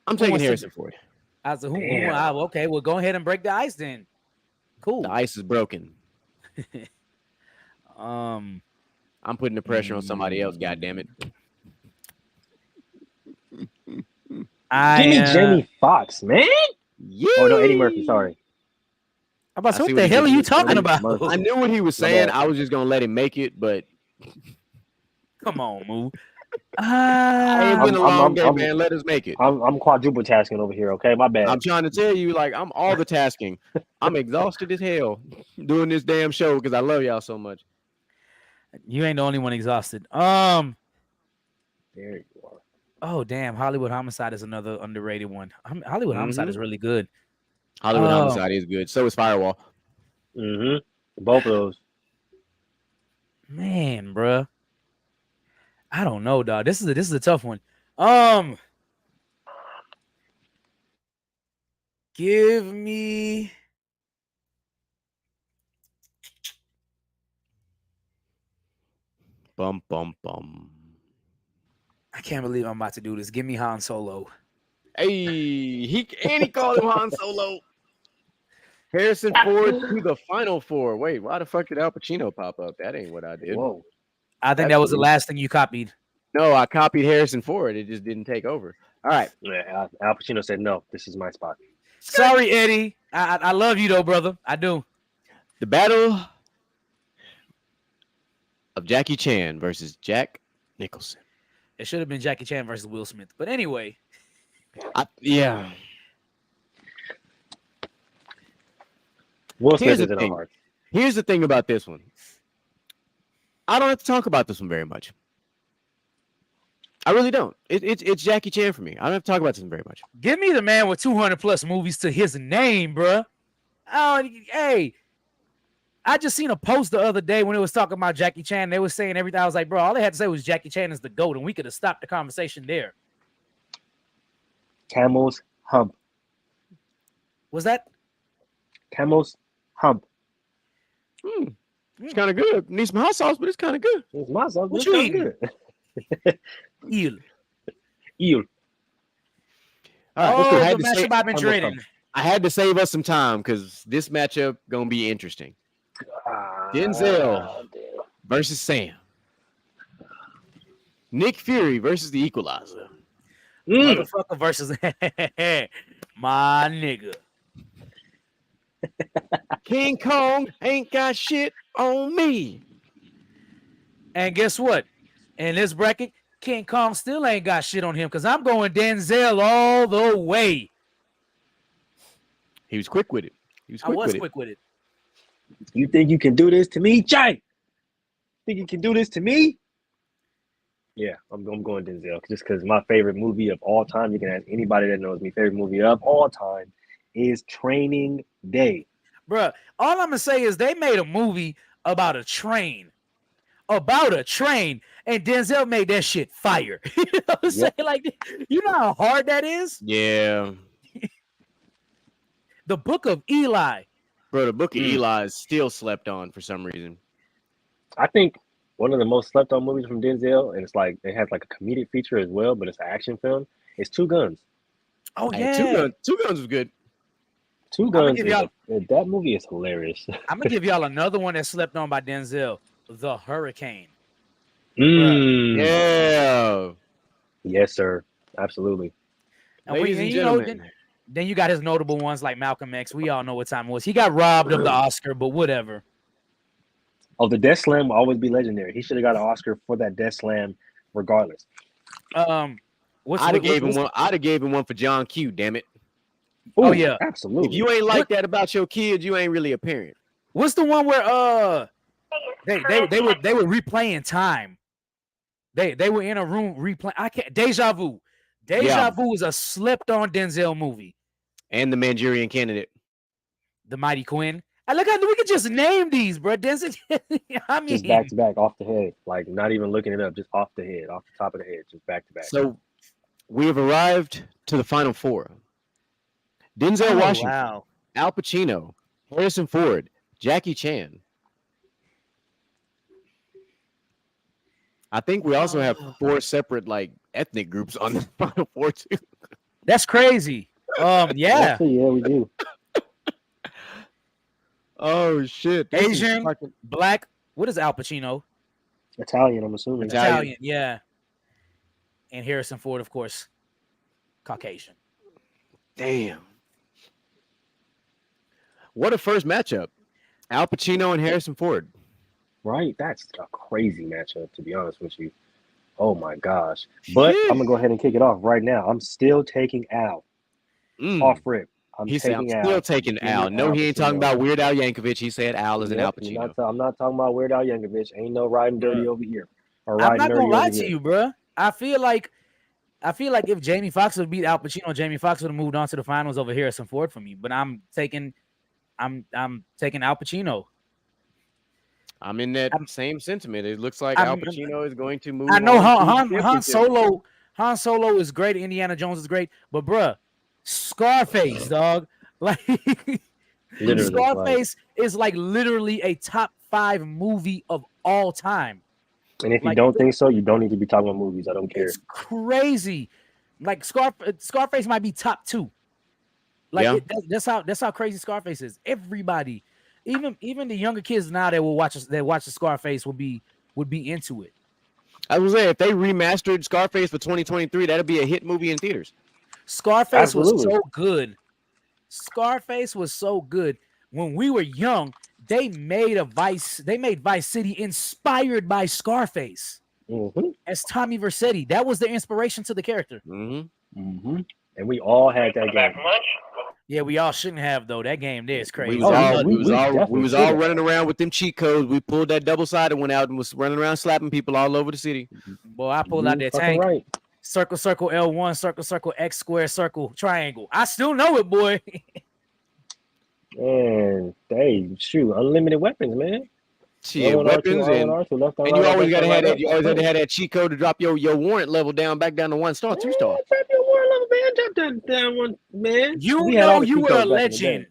I'm Who taking wants to- Harrison Ford. I said, Damn. okay, well, go ahead and break the ice then. Cool. The ice is broken. Um, I'm putting the pressure on somebody else. God damn it. Give me Jamie Foxx, man. Yeah. Oh no, Eddie Murphy. Sorry. I'm about to say, I see what the what he hell are did you there. talking Eddie about? Murphy. I knew what he was My saying. bad. I was just gonna let him make it, but Come on, Moo. it's been a long day, man. Let us make it. I'm quadruple tasking over here. Okay, my bad. I'm trying to tell you, like, I'm all the tasking. I'm exhausted as hell doing this damn show because I love y'all so much. You ain't the only one exhausted. There you are. Oh damn, Hollywood Homicide is another underrated one. Hollywood Homicide is really good. Hollywood Homicide is good. So is Firewall. Both of those. Man, bruh. I don't know, dog. This is a tough one. Give me Bum bum bum. I can't believe I'm about to do this. Give me Han Solo. Hey, he called him Han Solo. Harrison Ford to the final four. Wait, why the fuck did Al Pacino pop up? That ain't what I did. Whoa. I think that was the last thing you copied. No, I copied Harrison Ford. It just didn't take over. All right. Yeah, Al Pacino said no. This is my spot. Sorry, Eddie. I love you though, brother. I do. The battle of Jackie Chan versus Jack Nicholson. It should have been Jackie Chan versus Will Smith. But anyway. Yeah. Will Smith is in our heart. Here's the thing about this one. I don't have to talk about this one very much. I really don't. It's Jackie Chan for me. I don't have to talk about this one very much. Give me the man with 200 plus movies to his name, bruh. Oh, hey. I just seen a post the other day when it was talking about Jackie Chan. They was saying everything. I was like, bro, all they had to say was Jackie Chan is the GOAT, and we could have stopped the conversation there. Camel's Hump. Was that? Camel's Hump. It's kind of good. Need some hot sauce, but it's kind of good. It's my sauce. What It's you kinda eating? good. Eel. Eel. All right, Oh, I had the to say- matchup I've been dreading. I had to save us some time because this matchup gonna be interesting. Denzel versus Sam. Nick Fury versus the Equalizer. Motherfucker versus my nigga. King Kong ain't got shit on me. And guess what? In this bracket, King Kong still ain't got shit on him because I'm going Denzel all the way. He was quick with it. I was quick with it. You think you can do this to me, Jay? Think you can do this to me? Yeah, I'm going Denzel just because my favorite movie of all time. You can ask anybody that knows me. Favorite movie of all time is Training Day. Bruh, all I'm gonna say is they made a movie about a train. About a train, and Denzel made that shit fire. You know what I'm saying? Like, you know how hard that is? Yeah. The Book of Eli. Bro, the Book of Eli is still slept on for some reason. I think one of the most slept on movies from Denzel, and it's like it has like a comedic feature as well, but it's an action film. It's Two Guns. Oh Hey, yeah, Two Guns was good. Two Guns. That movie is hilarious. I'm gonna give y'all another one that slept on by Denzel. The Hurricane. Yeah. Yes, sir. Absolutely. And Ladies and gentlemen, Then you got his notable ones like Malcolm X. We all know what time it was. He got robbed of the Oscar, but whatever. Oh, the Death Slam will always be legendary. He should have got an Oscar for that Death Slam, regardless. I'd have gave him one. I'd have gave him one for John Q. Damn it! Ooh, Oh yeah, absolutely. If you ain't like that about your kids, you ain't really a parent. What's the one where they were replaying time? They were in a room replaying. I can't. Deja Vu. Deja Vu is a slept on Denzel movie. And the Manchurian Candidate. The Mighty Quinn. I look at we could just name these, bro. Denzel. I mean, just back to back, off the head, like not even looking it up, just off the head, off the top of the head, just back to back. So we have arrived to the final four. Denzel Washington, Al Pacino, Harrison Ford, Jackie Chan. I think we also have 4 separate like ethnic groups on the final four too. That's crazy. Yeah. Yeah, we do. Oh shit! Asian, black. What is Al Pacino? Italian, I'm assuming. Italian, yeah. And Harrison Ford, of course, Caucasian. Damn. What a first matchup. Al Pacino and Harrison Ford. Right? That's a crazy matchup, to be honest with you. Oh my gosh. But I'm going to go ahead and kick it off right now. I'm still taking Al. Off rip. I'm still taking Al. No, he ain't talking about Weird Al Yankovic. He said Al is an Al Pacino. I'm not talking about Weird Al Yankovic. Ain't no riding dirty over here. I'm not going to lie to you, bro. I feel like if Jamie Foxx would beat Al Pacino, Jamie Foxx would have moved on to the finals over Harrison Ford for me. But I'm taking Al Pacino. I'm in that same sentiment. It looks like Al Pacino is going to move. I know Han Solo is great. Indiana Jones is great, but bruh, Scarface, dog. Like Scarface is like literally a top 5 movie of all time. And if you don't think so, you don't need to be talking about movies. I don't care. It's crazy. Like Scarface might be top 2. Like that's how crazy Scarface is. Everybody, even the younger kids now that watch the Scarface would be into it. I was saying if they remastered Scarface for 2023, that'd be a hit movie in theaters. Scarface was so good. Scarface was so good. When we were young, they made Vice City inspired by Scarface. As Tommy Vercetti. That was the inspiration to the character. And we all had that game. Yeah, we all shouldn't have though. That game there is crazy. We was all running around with them cheat codes. We pulled that double-sided one out and was running around slapping people all over the city. Boy, I pulled out that tank. Right. Circle, circle, L1, circle, circle, X square, circle, triangle. I still know it, boy. Man, shoot, unlimited weapons, man. Shit, weapons and you always gotta have that. You always had to have that cheat code to drop your warrant level back down to 1 star, 2 star. Drop your warrant level, man. Drop that down one, man. You know you were a legend.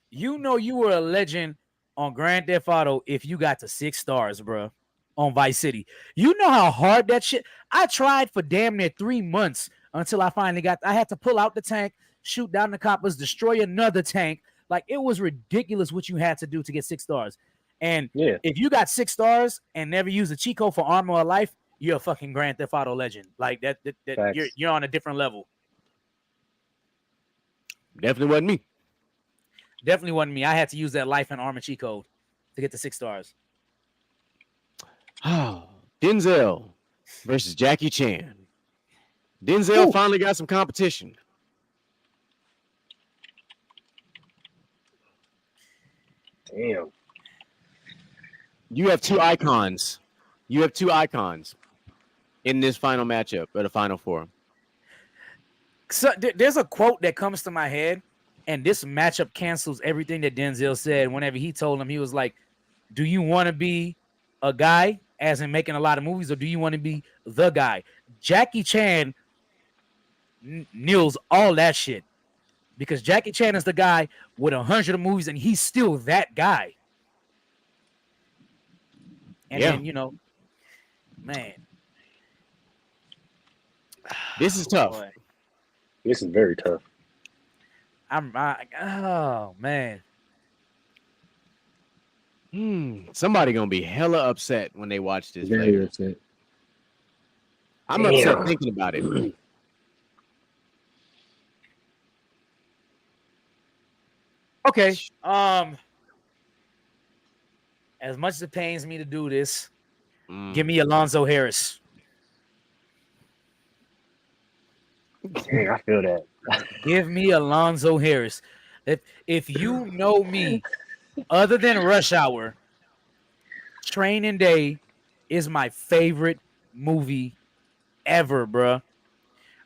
You know you were a legend on Grand Theft Auto if you got to 6 stars, bro. On Vice City. You know how hard that shit. I tried for damn near 3 months until I finally I had to pull out the tank, shoot down the coppers, destroy another tank. Like it was ridiculous what you had to do to get 6 stars. And if you got 6 stars and never use a cheat code for Armor of Life, you're a fucking Grand Theft Auto legend. Like that you're on a different level. Definitely wasn't me. Definitely wasn't me. I had to use that Life and Armor cheat code to get the 6 stars. Denzel versus Jackie Chan. Denzel finally got some competition. Damn. You have 2 icons. You have 2 icons in this final matchup or the final 4. So there's a quote that comes to my head, and this matchup cancels everything that Denzel said. Whenever he told him, he was like, "Do you want to be a guy, as in making a lot of movies, or do you want to be the guy?" Jackie Chan nails all that shit because Jackie Chan is the guy with 100 movies, and he's still that guy. And then, man, this is tough. Boy. This is very tough. Oh man. Somebody gonna be hella upset when they watch this. Very upset. I'm upset thinking about it. Okay. As much as it pains me to do this, give me Alonzo Harris. Dang, I feel that. Give me Alonzo Harris. If you know me, other than Rush Hour, Training Day is my favorite movie ever, bruh.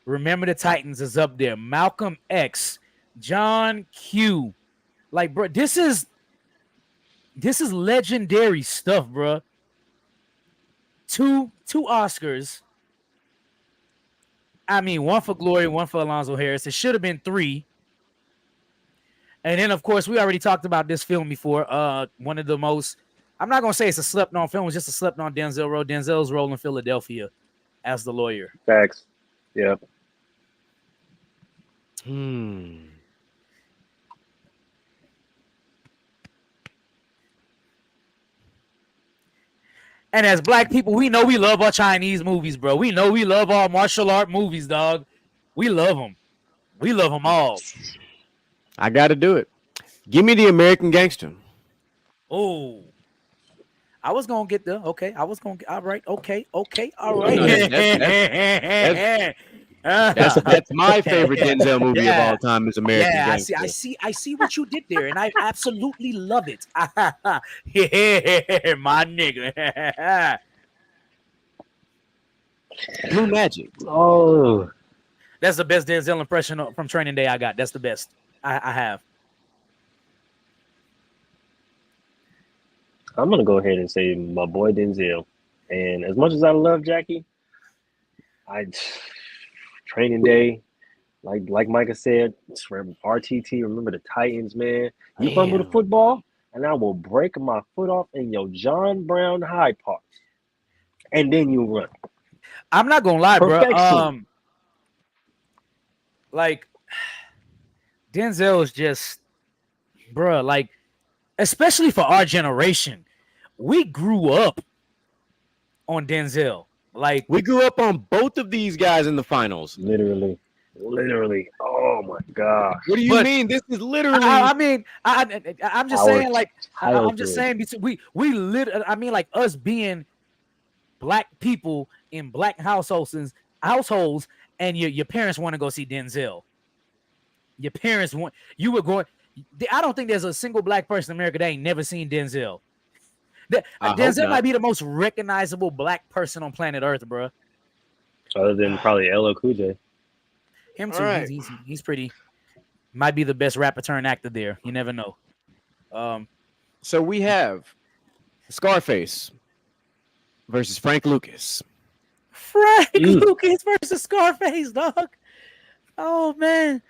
Remember the Titans is up there. Malcolm X, John Q. Like, bro, this is legendary stuff, bro. Two Oscars. I mean, one for Glory, one for Alonzo Harris. It should have been 3. And then, of course, we already talked about this film before. One of the most, I'm not gonna say it's a slept-on film, it's just a slept-on Denzel role. Denzel's role in Philadelphia as the lawyer. Facts. Yeah. And as black people, we know we love our Chinese movies, bro. We know we love our martial art movies, dog. We love them. We love them all. I got to do it. Give me the American Gangster. Oh, I was gonna get the okay. I was gonna get all right. Okay. All right. No, that's my favorite Denzel movie of all time is American Gangster. I see what you did there, and I absolutely love it. Yeah, my nigga. Blue Magic. Oh, that's the best Denzel impression from Training Day I got. That's the best I have. I'm gonna go ahead and say my boy Denzel. And as much as I love Jackie, Training Day, like Micah said, RTT. Remember the Titans, man. You fumble the football, and I will break my foot off in your John Brown High Park, and then you run. I'm not gonna lie, bro. Like Denzel is just, bro. Like, especially for our generation, we grew up on Denzel. Like, we grew up on both of these guys in the finals. Literally. Oh my gosh. What do you mean? This is literally. I'm just saying, like, I'm just saying, we I mean, like, us being black people in black households, and your parents want to go see Denzel. Your parents want you were going. I don't think there's a single black person in America that ain't never seen Denzel. Denzel might be the most recognizable black person on planet Earth, bro. Other than probably LL Cool J. Him too. Right. He's pretty. Might be the best rapper turned actor there. You never know. So we have Scarface versus Frank Lucas. Lucas versus Scarface, dog. Oh man.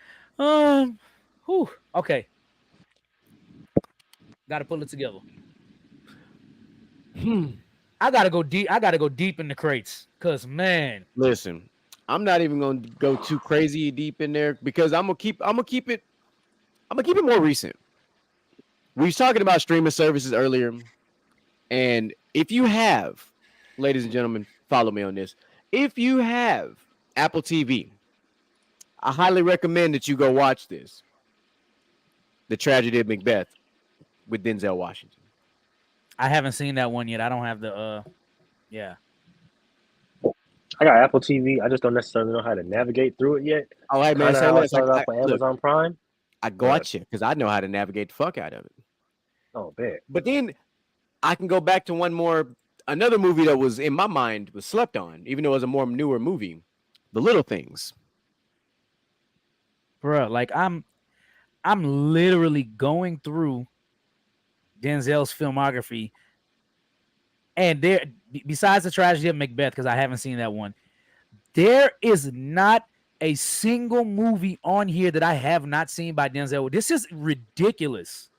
Okay. Got to pull it together. I gotta go deep in the crates, cause man. Listen, I'm not even gonna go too crazy deep in there because I'm gonna keep it more recent. We was talking about streaming services earlier, and if you have, ladies and gentlemen, follow me on this. If you have Apple TV, I highly recommend that you go watch this. The Tragedy of Macbeth with Denzel Washington. I haven't seen that one yet. I don't have the yeah. I got Apple TV. I just don't necessarily know how to navigate through it yet. Oh, hey man, so I started off on Amazon Prime. I got you because I know how to navigate the fuck out of it. Oh, bet. But then I can go back to another movie that was in my mind was slept on, even though it was a more newer movie, The Little Things. Bro, like I'm literally going through Denzel's filmography, and there, besides the Tragedy of Macbeth, because I haven't seen that one, there is not a single movie on here that I have not seen by Denzel. This is ridiculous.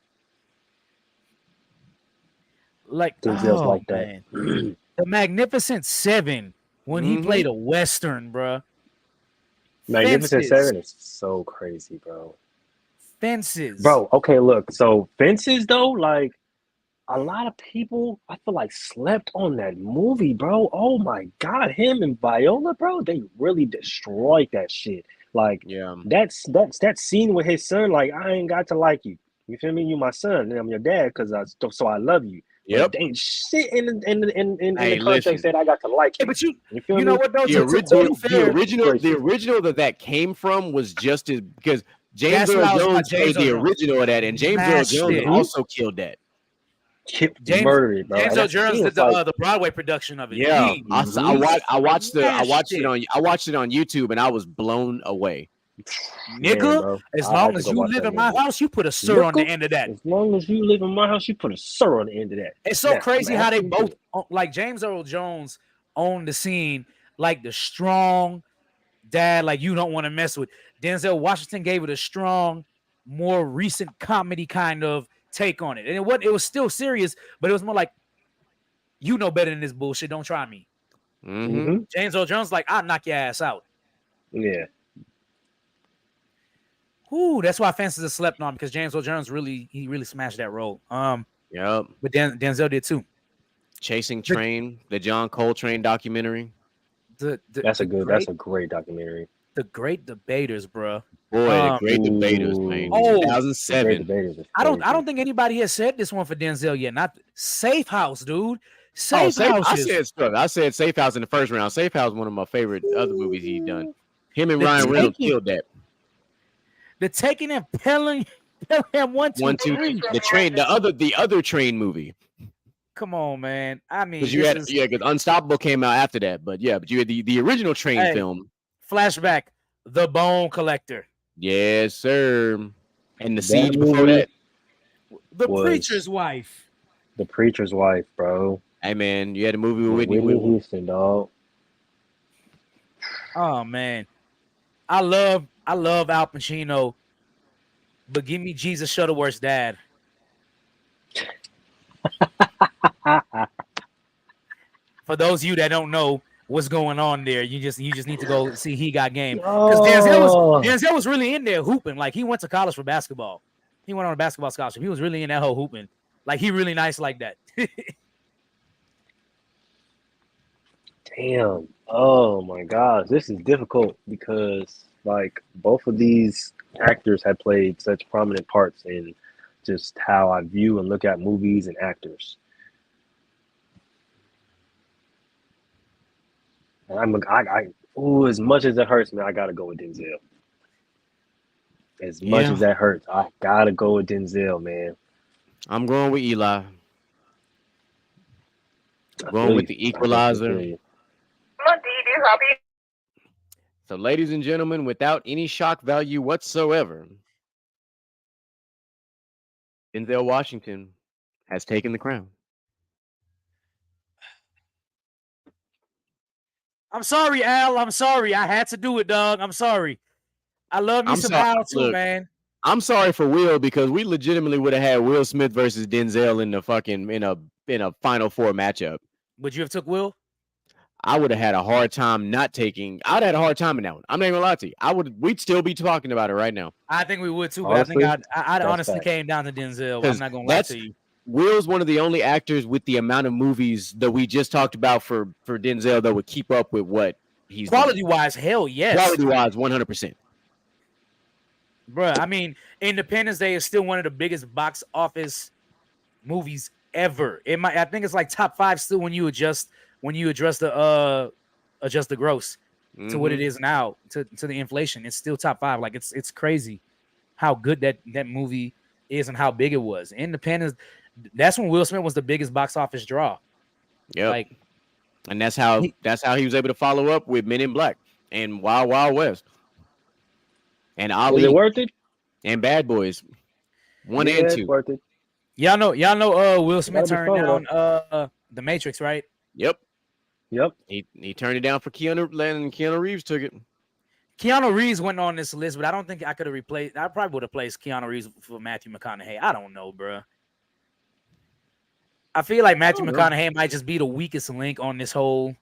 Like Denzel's like that. The Magnificent Seven when he played a Western, bro. Magnificent Seven is so crazy, bro. Fences. Bro, okay, look. So Fences, though, like a lot of people, I feel like slept on that movie, bro. Oh my God, him and Viola, bro, they really destroyed that shit. Like, yeah, that's that scene with his son. Like, I ain't got to like you. You feel me? You my son, and I'm your dad because so I love you. Yep. But ain't shit in Hey, the context that I got to like Hey, him. but You feel you me? know what though? The, To be fair, original that came from was just as because James that's what Earl I was about. Jones James played Earl the Jones original of that, and James Earl smashed Jones it. also killed that. James Murdered, bro. James And Earl that's the Jones thing. did It's like, the Broadway production of it. Yeah, He I watched smashed it on YouTube, and I was blown away. man, Nigga, bro. as I had long to as go you watch live that in my movie. house, you put a sir on the end of that. As long as you live in my house, you put a sir on the end of that. It's so Now, crazy I'm how they asking both you. like James Earl Jones owned the scene like the strong dad, like you don't want to mess with. Denzel Washington gave it a strong, more recent comedy kind of take on it. And it was still serious, but it was more like, you know better than this bullshit. Don't try me. Mm-hmm. James Earl Jones, like, I'll knock your ass out. Yeah. Ooh, that's why Fences is slept on because James Earl Jones really smashed that role. Yep. But Denzel did too. Chasing Train, the John Coltrane documentary. That's a great documentary. The Great Debaters, bro. Boy, the Great Debaters, man. 2007. I don't think anybody has said this one for Denzel yet. Not Safe House, dude. I said Safe House in the first round. Safe House is one of my favorite other movies he's done. Him and Ryan Reynolds killed that. The Taking and Pelham 1, 2, 3. The other train movie. Come on, man. I mean, because Unstoppable came out after that, but you had the original train film. Flashback, The Bone Collector. Yes, sir. And the Siege before that. The Preacher's Wife. The Preacher's Wife, bro. Hey man, you had a movie with Whitney Houston, dog. Oh man, I love Al Pacino, but give me Jesus Shuttleworth's dad. For those of you that don't know what's going on there, you just need to go see He Got Game, because Denzel was really in there hooping. Like, he went to college for basketball. He went on a basketball scholarship. He was really in that whole hooping. Like, he really nice like that. Damn. Oh my gosh, this is difficult because like both of these actors had played such prominent parts in just how I view and look at movies and actors. And as much as it hurts, man, I gotta go with Denzel. As much as that hurts, I gotta go with Denzel, man. I'm going with Eli. Going with the Equalizer. So, ladies and gentlemen, without any shock value whatsoever, Denzel Washington has taken the crown. I'm sorry, Al. I'm sorry. I had to do it, dog. I'm sorry. I love me some Al too, man. I'm sorry for Will, because we legitimately would have had Will Smith versus Denzel in the fucking in a Final Four matchup. Would you have took Will? I would have had a hard time not taking. I'd had a hard time in that one. I'm not even gonna lie to you. We'd still be talking about it right now. I think we would too, but honestly, I think I'd honestly came down to Denzel. I'm not gonna lie to you. Will's one of the only actors with the amount of movies that we just talked about for Denzel that would keep up with what he's quality wise. Hell yes, quality wise, 100%. Bruh, I mean, Independence Day is still one of the biggest box office movies ever. I think it's like top 5 still when you address the gross to what it is now, to the inflation. It's still top 5. Like, it's crazy how good that movie is and how big it was. Independence, that's when Will Smith was the biggest box office draw. Yeah, like, and that's how he was able to follow up with Men in Black and Wild Wild West. And Ali, was it worth it? And Bad Boys 1 and 2. Worth it. Y'all know Will Smith turned down The Matrix, right? Yep. He turned it down for Keanu, and Keanu Reeves took it. Keanu Reeves went on this list, but I don't think I could have replaced. I probably would have placed Keanu Reeves for Matthew McConaughey. I don't know, bro. I feel like Matthew McConaughey might just be the weakest link on this whole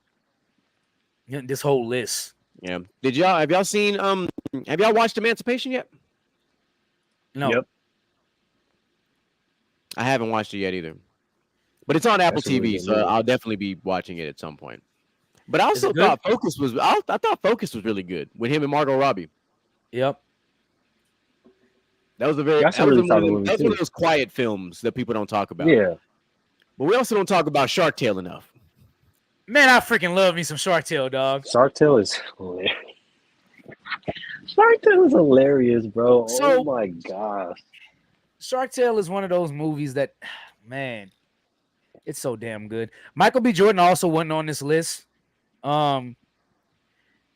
list. Yeah. Have y'all seen have y'all watched Emancipation yet? No. Yep. I haven't watched it yet either. But it's on Apple TV, so I'll definitely be watching it at some point. But I also thought Focus was I thought Focus was really good with him and Margot Robbie. Yep. That was a very That's that a was, really one of solid them, movie that was one too. of those quiet films that people don't talk about. Yeah. But we also don't talk about Shark Tale enough. Man, I freaking love me some Shark Tale, dog. Shark Tale is hilarious. Shark Tale is hilarious, bro. So- Oh my gosh. Shark Tale is one of those movies that, man, it's so damn good. Michael B. Jordan also wasn't on this list. One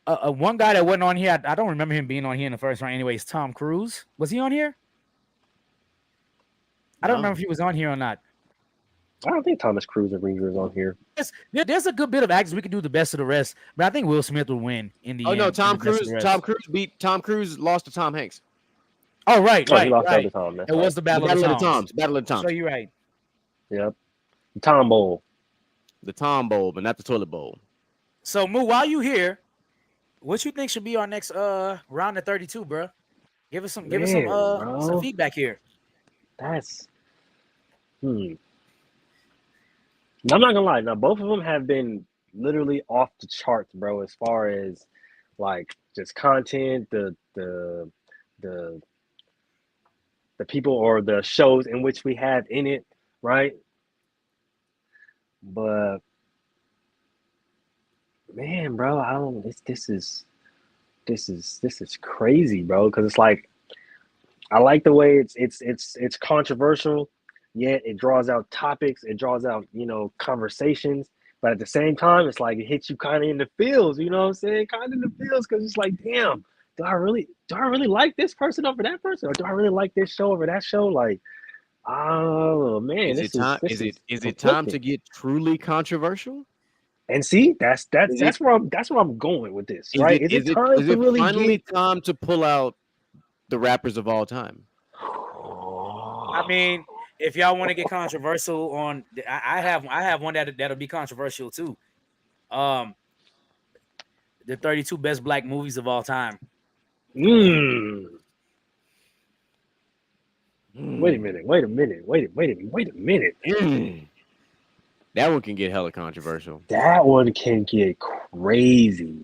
guy that wasn't on here, I don't remember him being on here in the first round. Anyways, Tom Cruise, was he on here? I don't No. remember if he was on here or not. I don't think Thomas Cruise and Ringer is on here. There's a good bit of actors. We could do the best of the rest, but I think Will Smith would win in the Oh end. no, in Tom the best of Cruise. the rest. Tom Cruise lost to Tom Hanks. Oh, right, Oh, he right, lost right. the other Tom. That's It right. was the Battle, Battle of of the the Toms. Toms. Battle of the So Toms. you're right. Yep. Tom Bowl. The Tom Bowl, but not the toilet bowl. So Moo, while you here, what you think should be our next round of 32, bro? Give us some Man, bro. some feedback here. That's I'm not gonna lie. Now both of them have been literally off the charts, bro, as far as like just content, the people or the shows in which we have in it, right? But man, bro, I don't this is crazy, bro, because it's like I like the way it's controversial, yet it draws out topics, it draws out, conversations, but at the same time, it's like it hits you kind of in the feels, you know what I'm saying? Kind of in the feels, because it's like, damn, do I really like this person over that person, or do I really like this show over that show? Like, oh man, Is it time to get truly controversial? And see, that's where I'm going with this, right? Is it time to really finally get... time to pull out the rappers of all time? I mean, if y'all want to get controversial on, I have one that'll be controversial too. The 32 best black movies of all time. Wait a minute. That one can get hella controversial. That one can get crazy.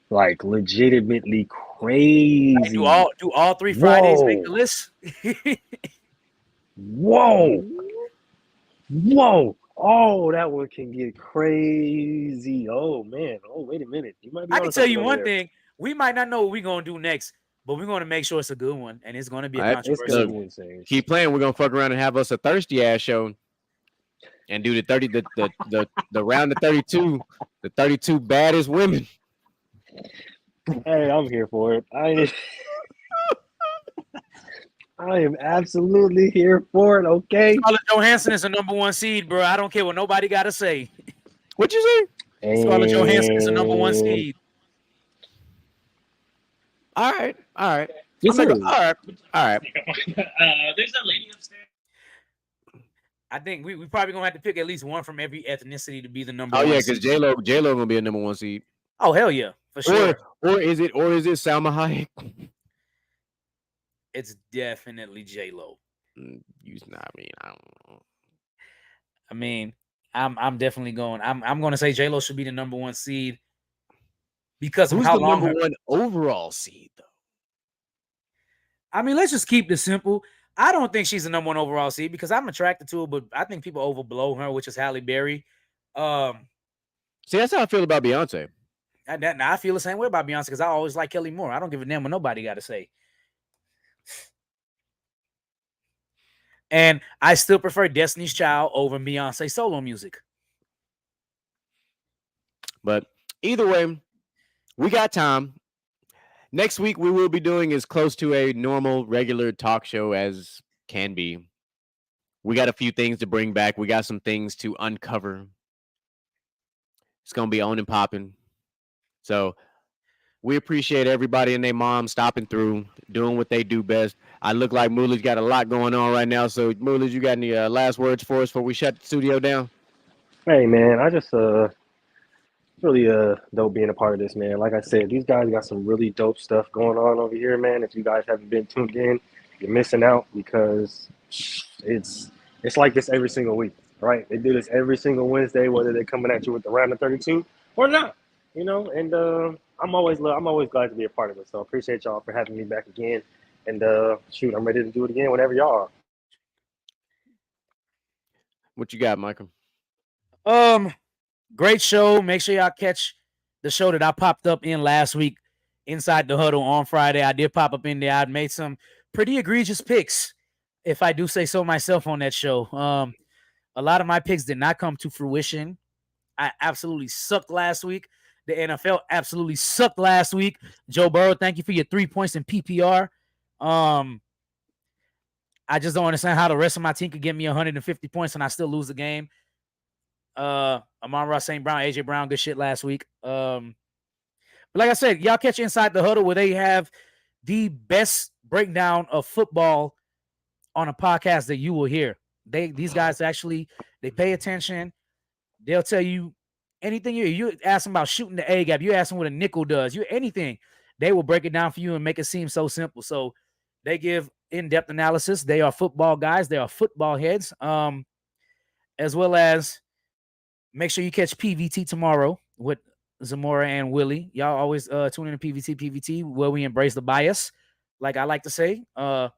Like legitimately crazy. Like, do all 3 Fridays make the list? Whoa. Oh, that one can get crazy. Oh man. Oh, wait a minute. You might be I can tell you one thing. We might not know what we're gonna do next, but we're gonna make sure it's a good one, and it's gonna be a controversial one. Insane. Keep playing. We're gonna fuck around and have us a thirsty ass show, and do the round of 32, the 32 baddest women. Hey, I'm here for it. I am absolutely here for it. Okay. Scarlett Johansson is a #1 seed, bro. I don't care what nobody gotta say. What'd you say? Scarlett Johansson is a #1 seed. All right. Yes, All sir. right. There's a lady upstairs. I think we probably gonna have to pick at least one from every ethnicity to be the #1. Oh yeah, because seed. J-Lo gonna be a #1 seed. Oh hell yeah, for sure. Or is it Salma Hayek? It's definitely J-Lo. I mean, I'm definitely going. I'm going to say J-Lo should be the #1 seed because Who's of how the long #1 overall seed though? I mean, let's just keep this simple. I don't think she's the #1 overall seed because I'm attracted to her, but I think people overblow her, which is Halle Berry. See, that's how I feel about Beyonce. I feel the same way about Beyonce because I always like Kelly Moore. I don't give a damn what nobody got to say. And I still prefer Destiny's Child over Beyonce solo music. But either way, we got time. Next week, we will be doing as close to a normal, regular talk show as can be. We got a few things to bring back. We got some things to uncover. It's going to be on and popping. So we appreciate everybody and their mom stopping through, doing what they do best. I look like Mooley's got a lot going on right now. So, Mooley, you got any last words for us before we shut the studio down? Hey, man, I just really dope being a part of this, man. Like I said, these guys got some really dope stuff going on over here, man. If you guys haven't been tuned in, you're missing out because it's like this every single week, right? They do this every single Wednesday, whether they're coming at you with the round of 32 or not, and I'm always glad to be a part of it. So appreciate y'all for having me back again. And shoot, I'm ready to do it again whenever y'all are. What you got, Michael? Great show. Make sure y'all catch the show that I popped up in last week, Inside the Huddle on Friday. I did pop up in there. I made some pretty egregious picks, if I do say so myself, on that show. A lot of my picks did not come to fruition. I absolutely sucked last week. The NFL absolutely sucked last week. Joe Burrow, thank you for your 3 points in PPR. I just don't understand how the rest of my team could get me 150 points and I still lose the game. Amon-Ra St. Brown, AJ Brown, good shit last week. But like I said, y'all catch Inside the Huddle where they have the best breakdown of football on a podcast that you will hear. These guys actually, they pay attention. They'll tell you anything you ask them about shooting the A gap. You ask them what a nickel does. Anything. They will break it down for you and make it seem so simple. So they give in-depth analysis. They are football guys. They are football heads. As well as make sure you catch PVT tomorrow with Zamora and Willie. Y'all always tune in to PVT, where we embrace the bias, like I like to say. And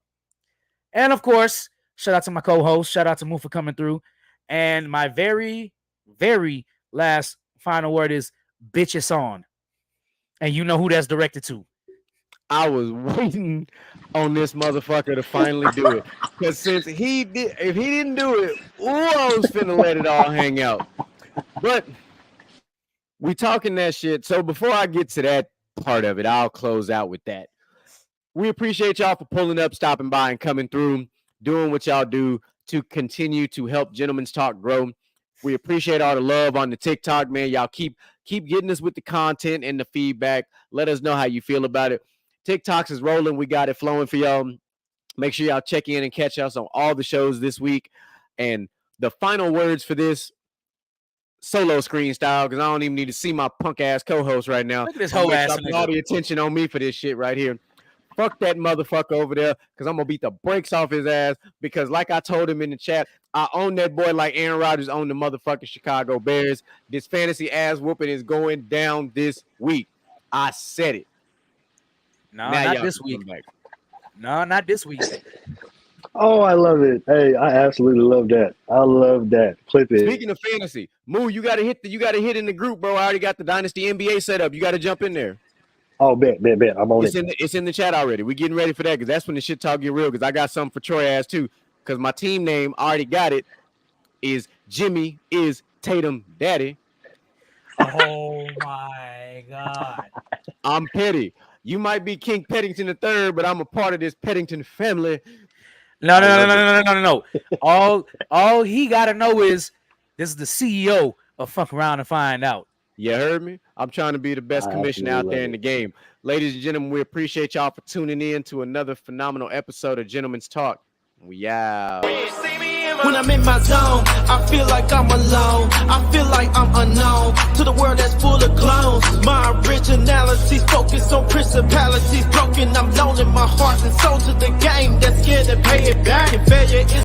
of course, shout out to my co-host. Shout out to Moo for coming through. And my very, very last final word is bitch, it's on. And you know who that's directed to. I was waiting on this motherfucker to finally do it. Because if he didn't do it, I was finna let it all hang out. But we talking that shit. So before I get to that part of it, I'll close out with that. We appreciate y'all for pulling up, stopping by, and coming through, doing what y'all do to continue to help Gentlemen's Talk grow. We appreciate all the love on the TikTok, man. Y'all keep getting us with the content and the feedback. Let us know how you feel about it. TikToks is rolling. We got it flowing for y'all. Make sure y'all check in and catch us on all the shows this week. And the final words for this solo screen style, because I don't even need to see my punk ass co-host right now. Look at this whole ass. All the attention on me for this shit right here. Fuck that motherfucker over there, because I'm going to beat the brakes off his ass, because like I told him in the chat, I own that boy like Aaron Rodgers owned the motherfucking Chicago Bears. This fantasy ass whooping is going down this week. I said it. No, not this week. No, not this week. Oh, I love it. Hey, I absolutely love that. I love that. Clip it. Speaking of fantasy, Moo, you got to hit in the group, bro. I already got the Dynasty NBA set up. You got to jump in there. Oh, bet. I'm on it. It's in the chat already. We're getting ready for that because that's when the shit talk get real, because I got something for Troy ass too, because my team name, I already got it, is Jimmy is Tatum Daddy. Oh, my God. I'm petty. You might be King Pettington III, but I'm a part of this Pettington family. No. All he got to know is this is the CEO of Fuck Around and Find Out. You heard me? I'm trying to be the best commissioner out there in the game. Ladies and gentlemen, we appreciate y'all for tuning in to another phenomenal episode of Gentlemen's Talk. We out. When I'm in my zone, I feel like I'm alone. I feel like I'm unknown to the world that's full of clones. My originality's focused on principalities broken. I'm lonely, my heart and soul to the game that's scared to pay it back. And failure is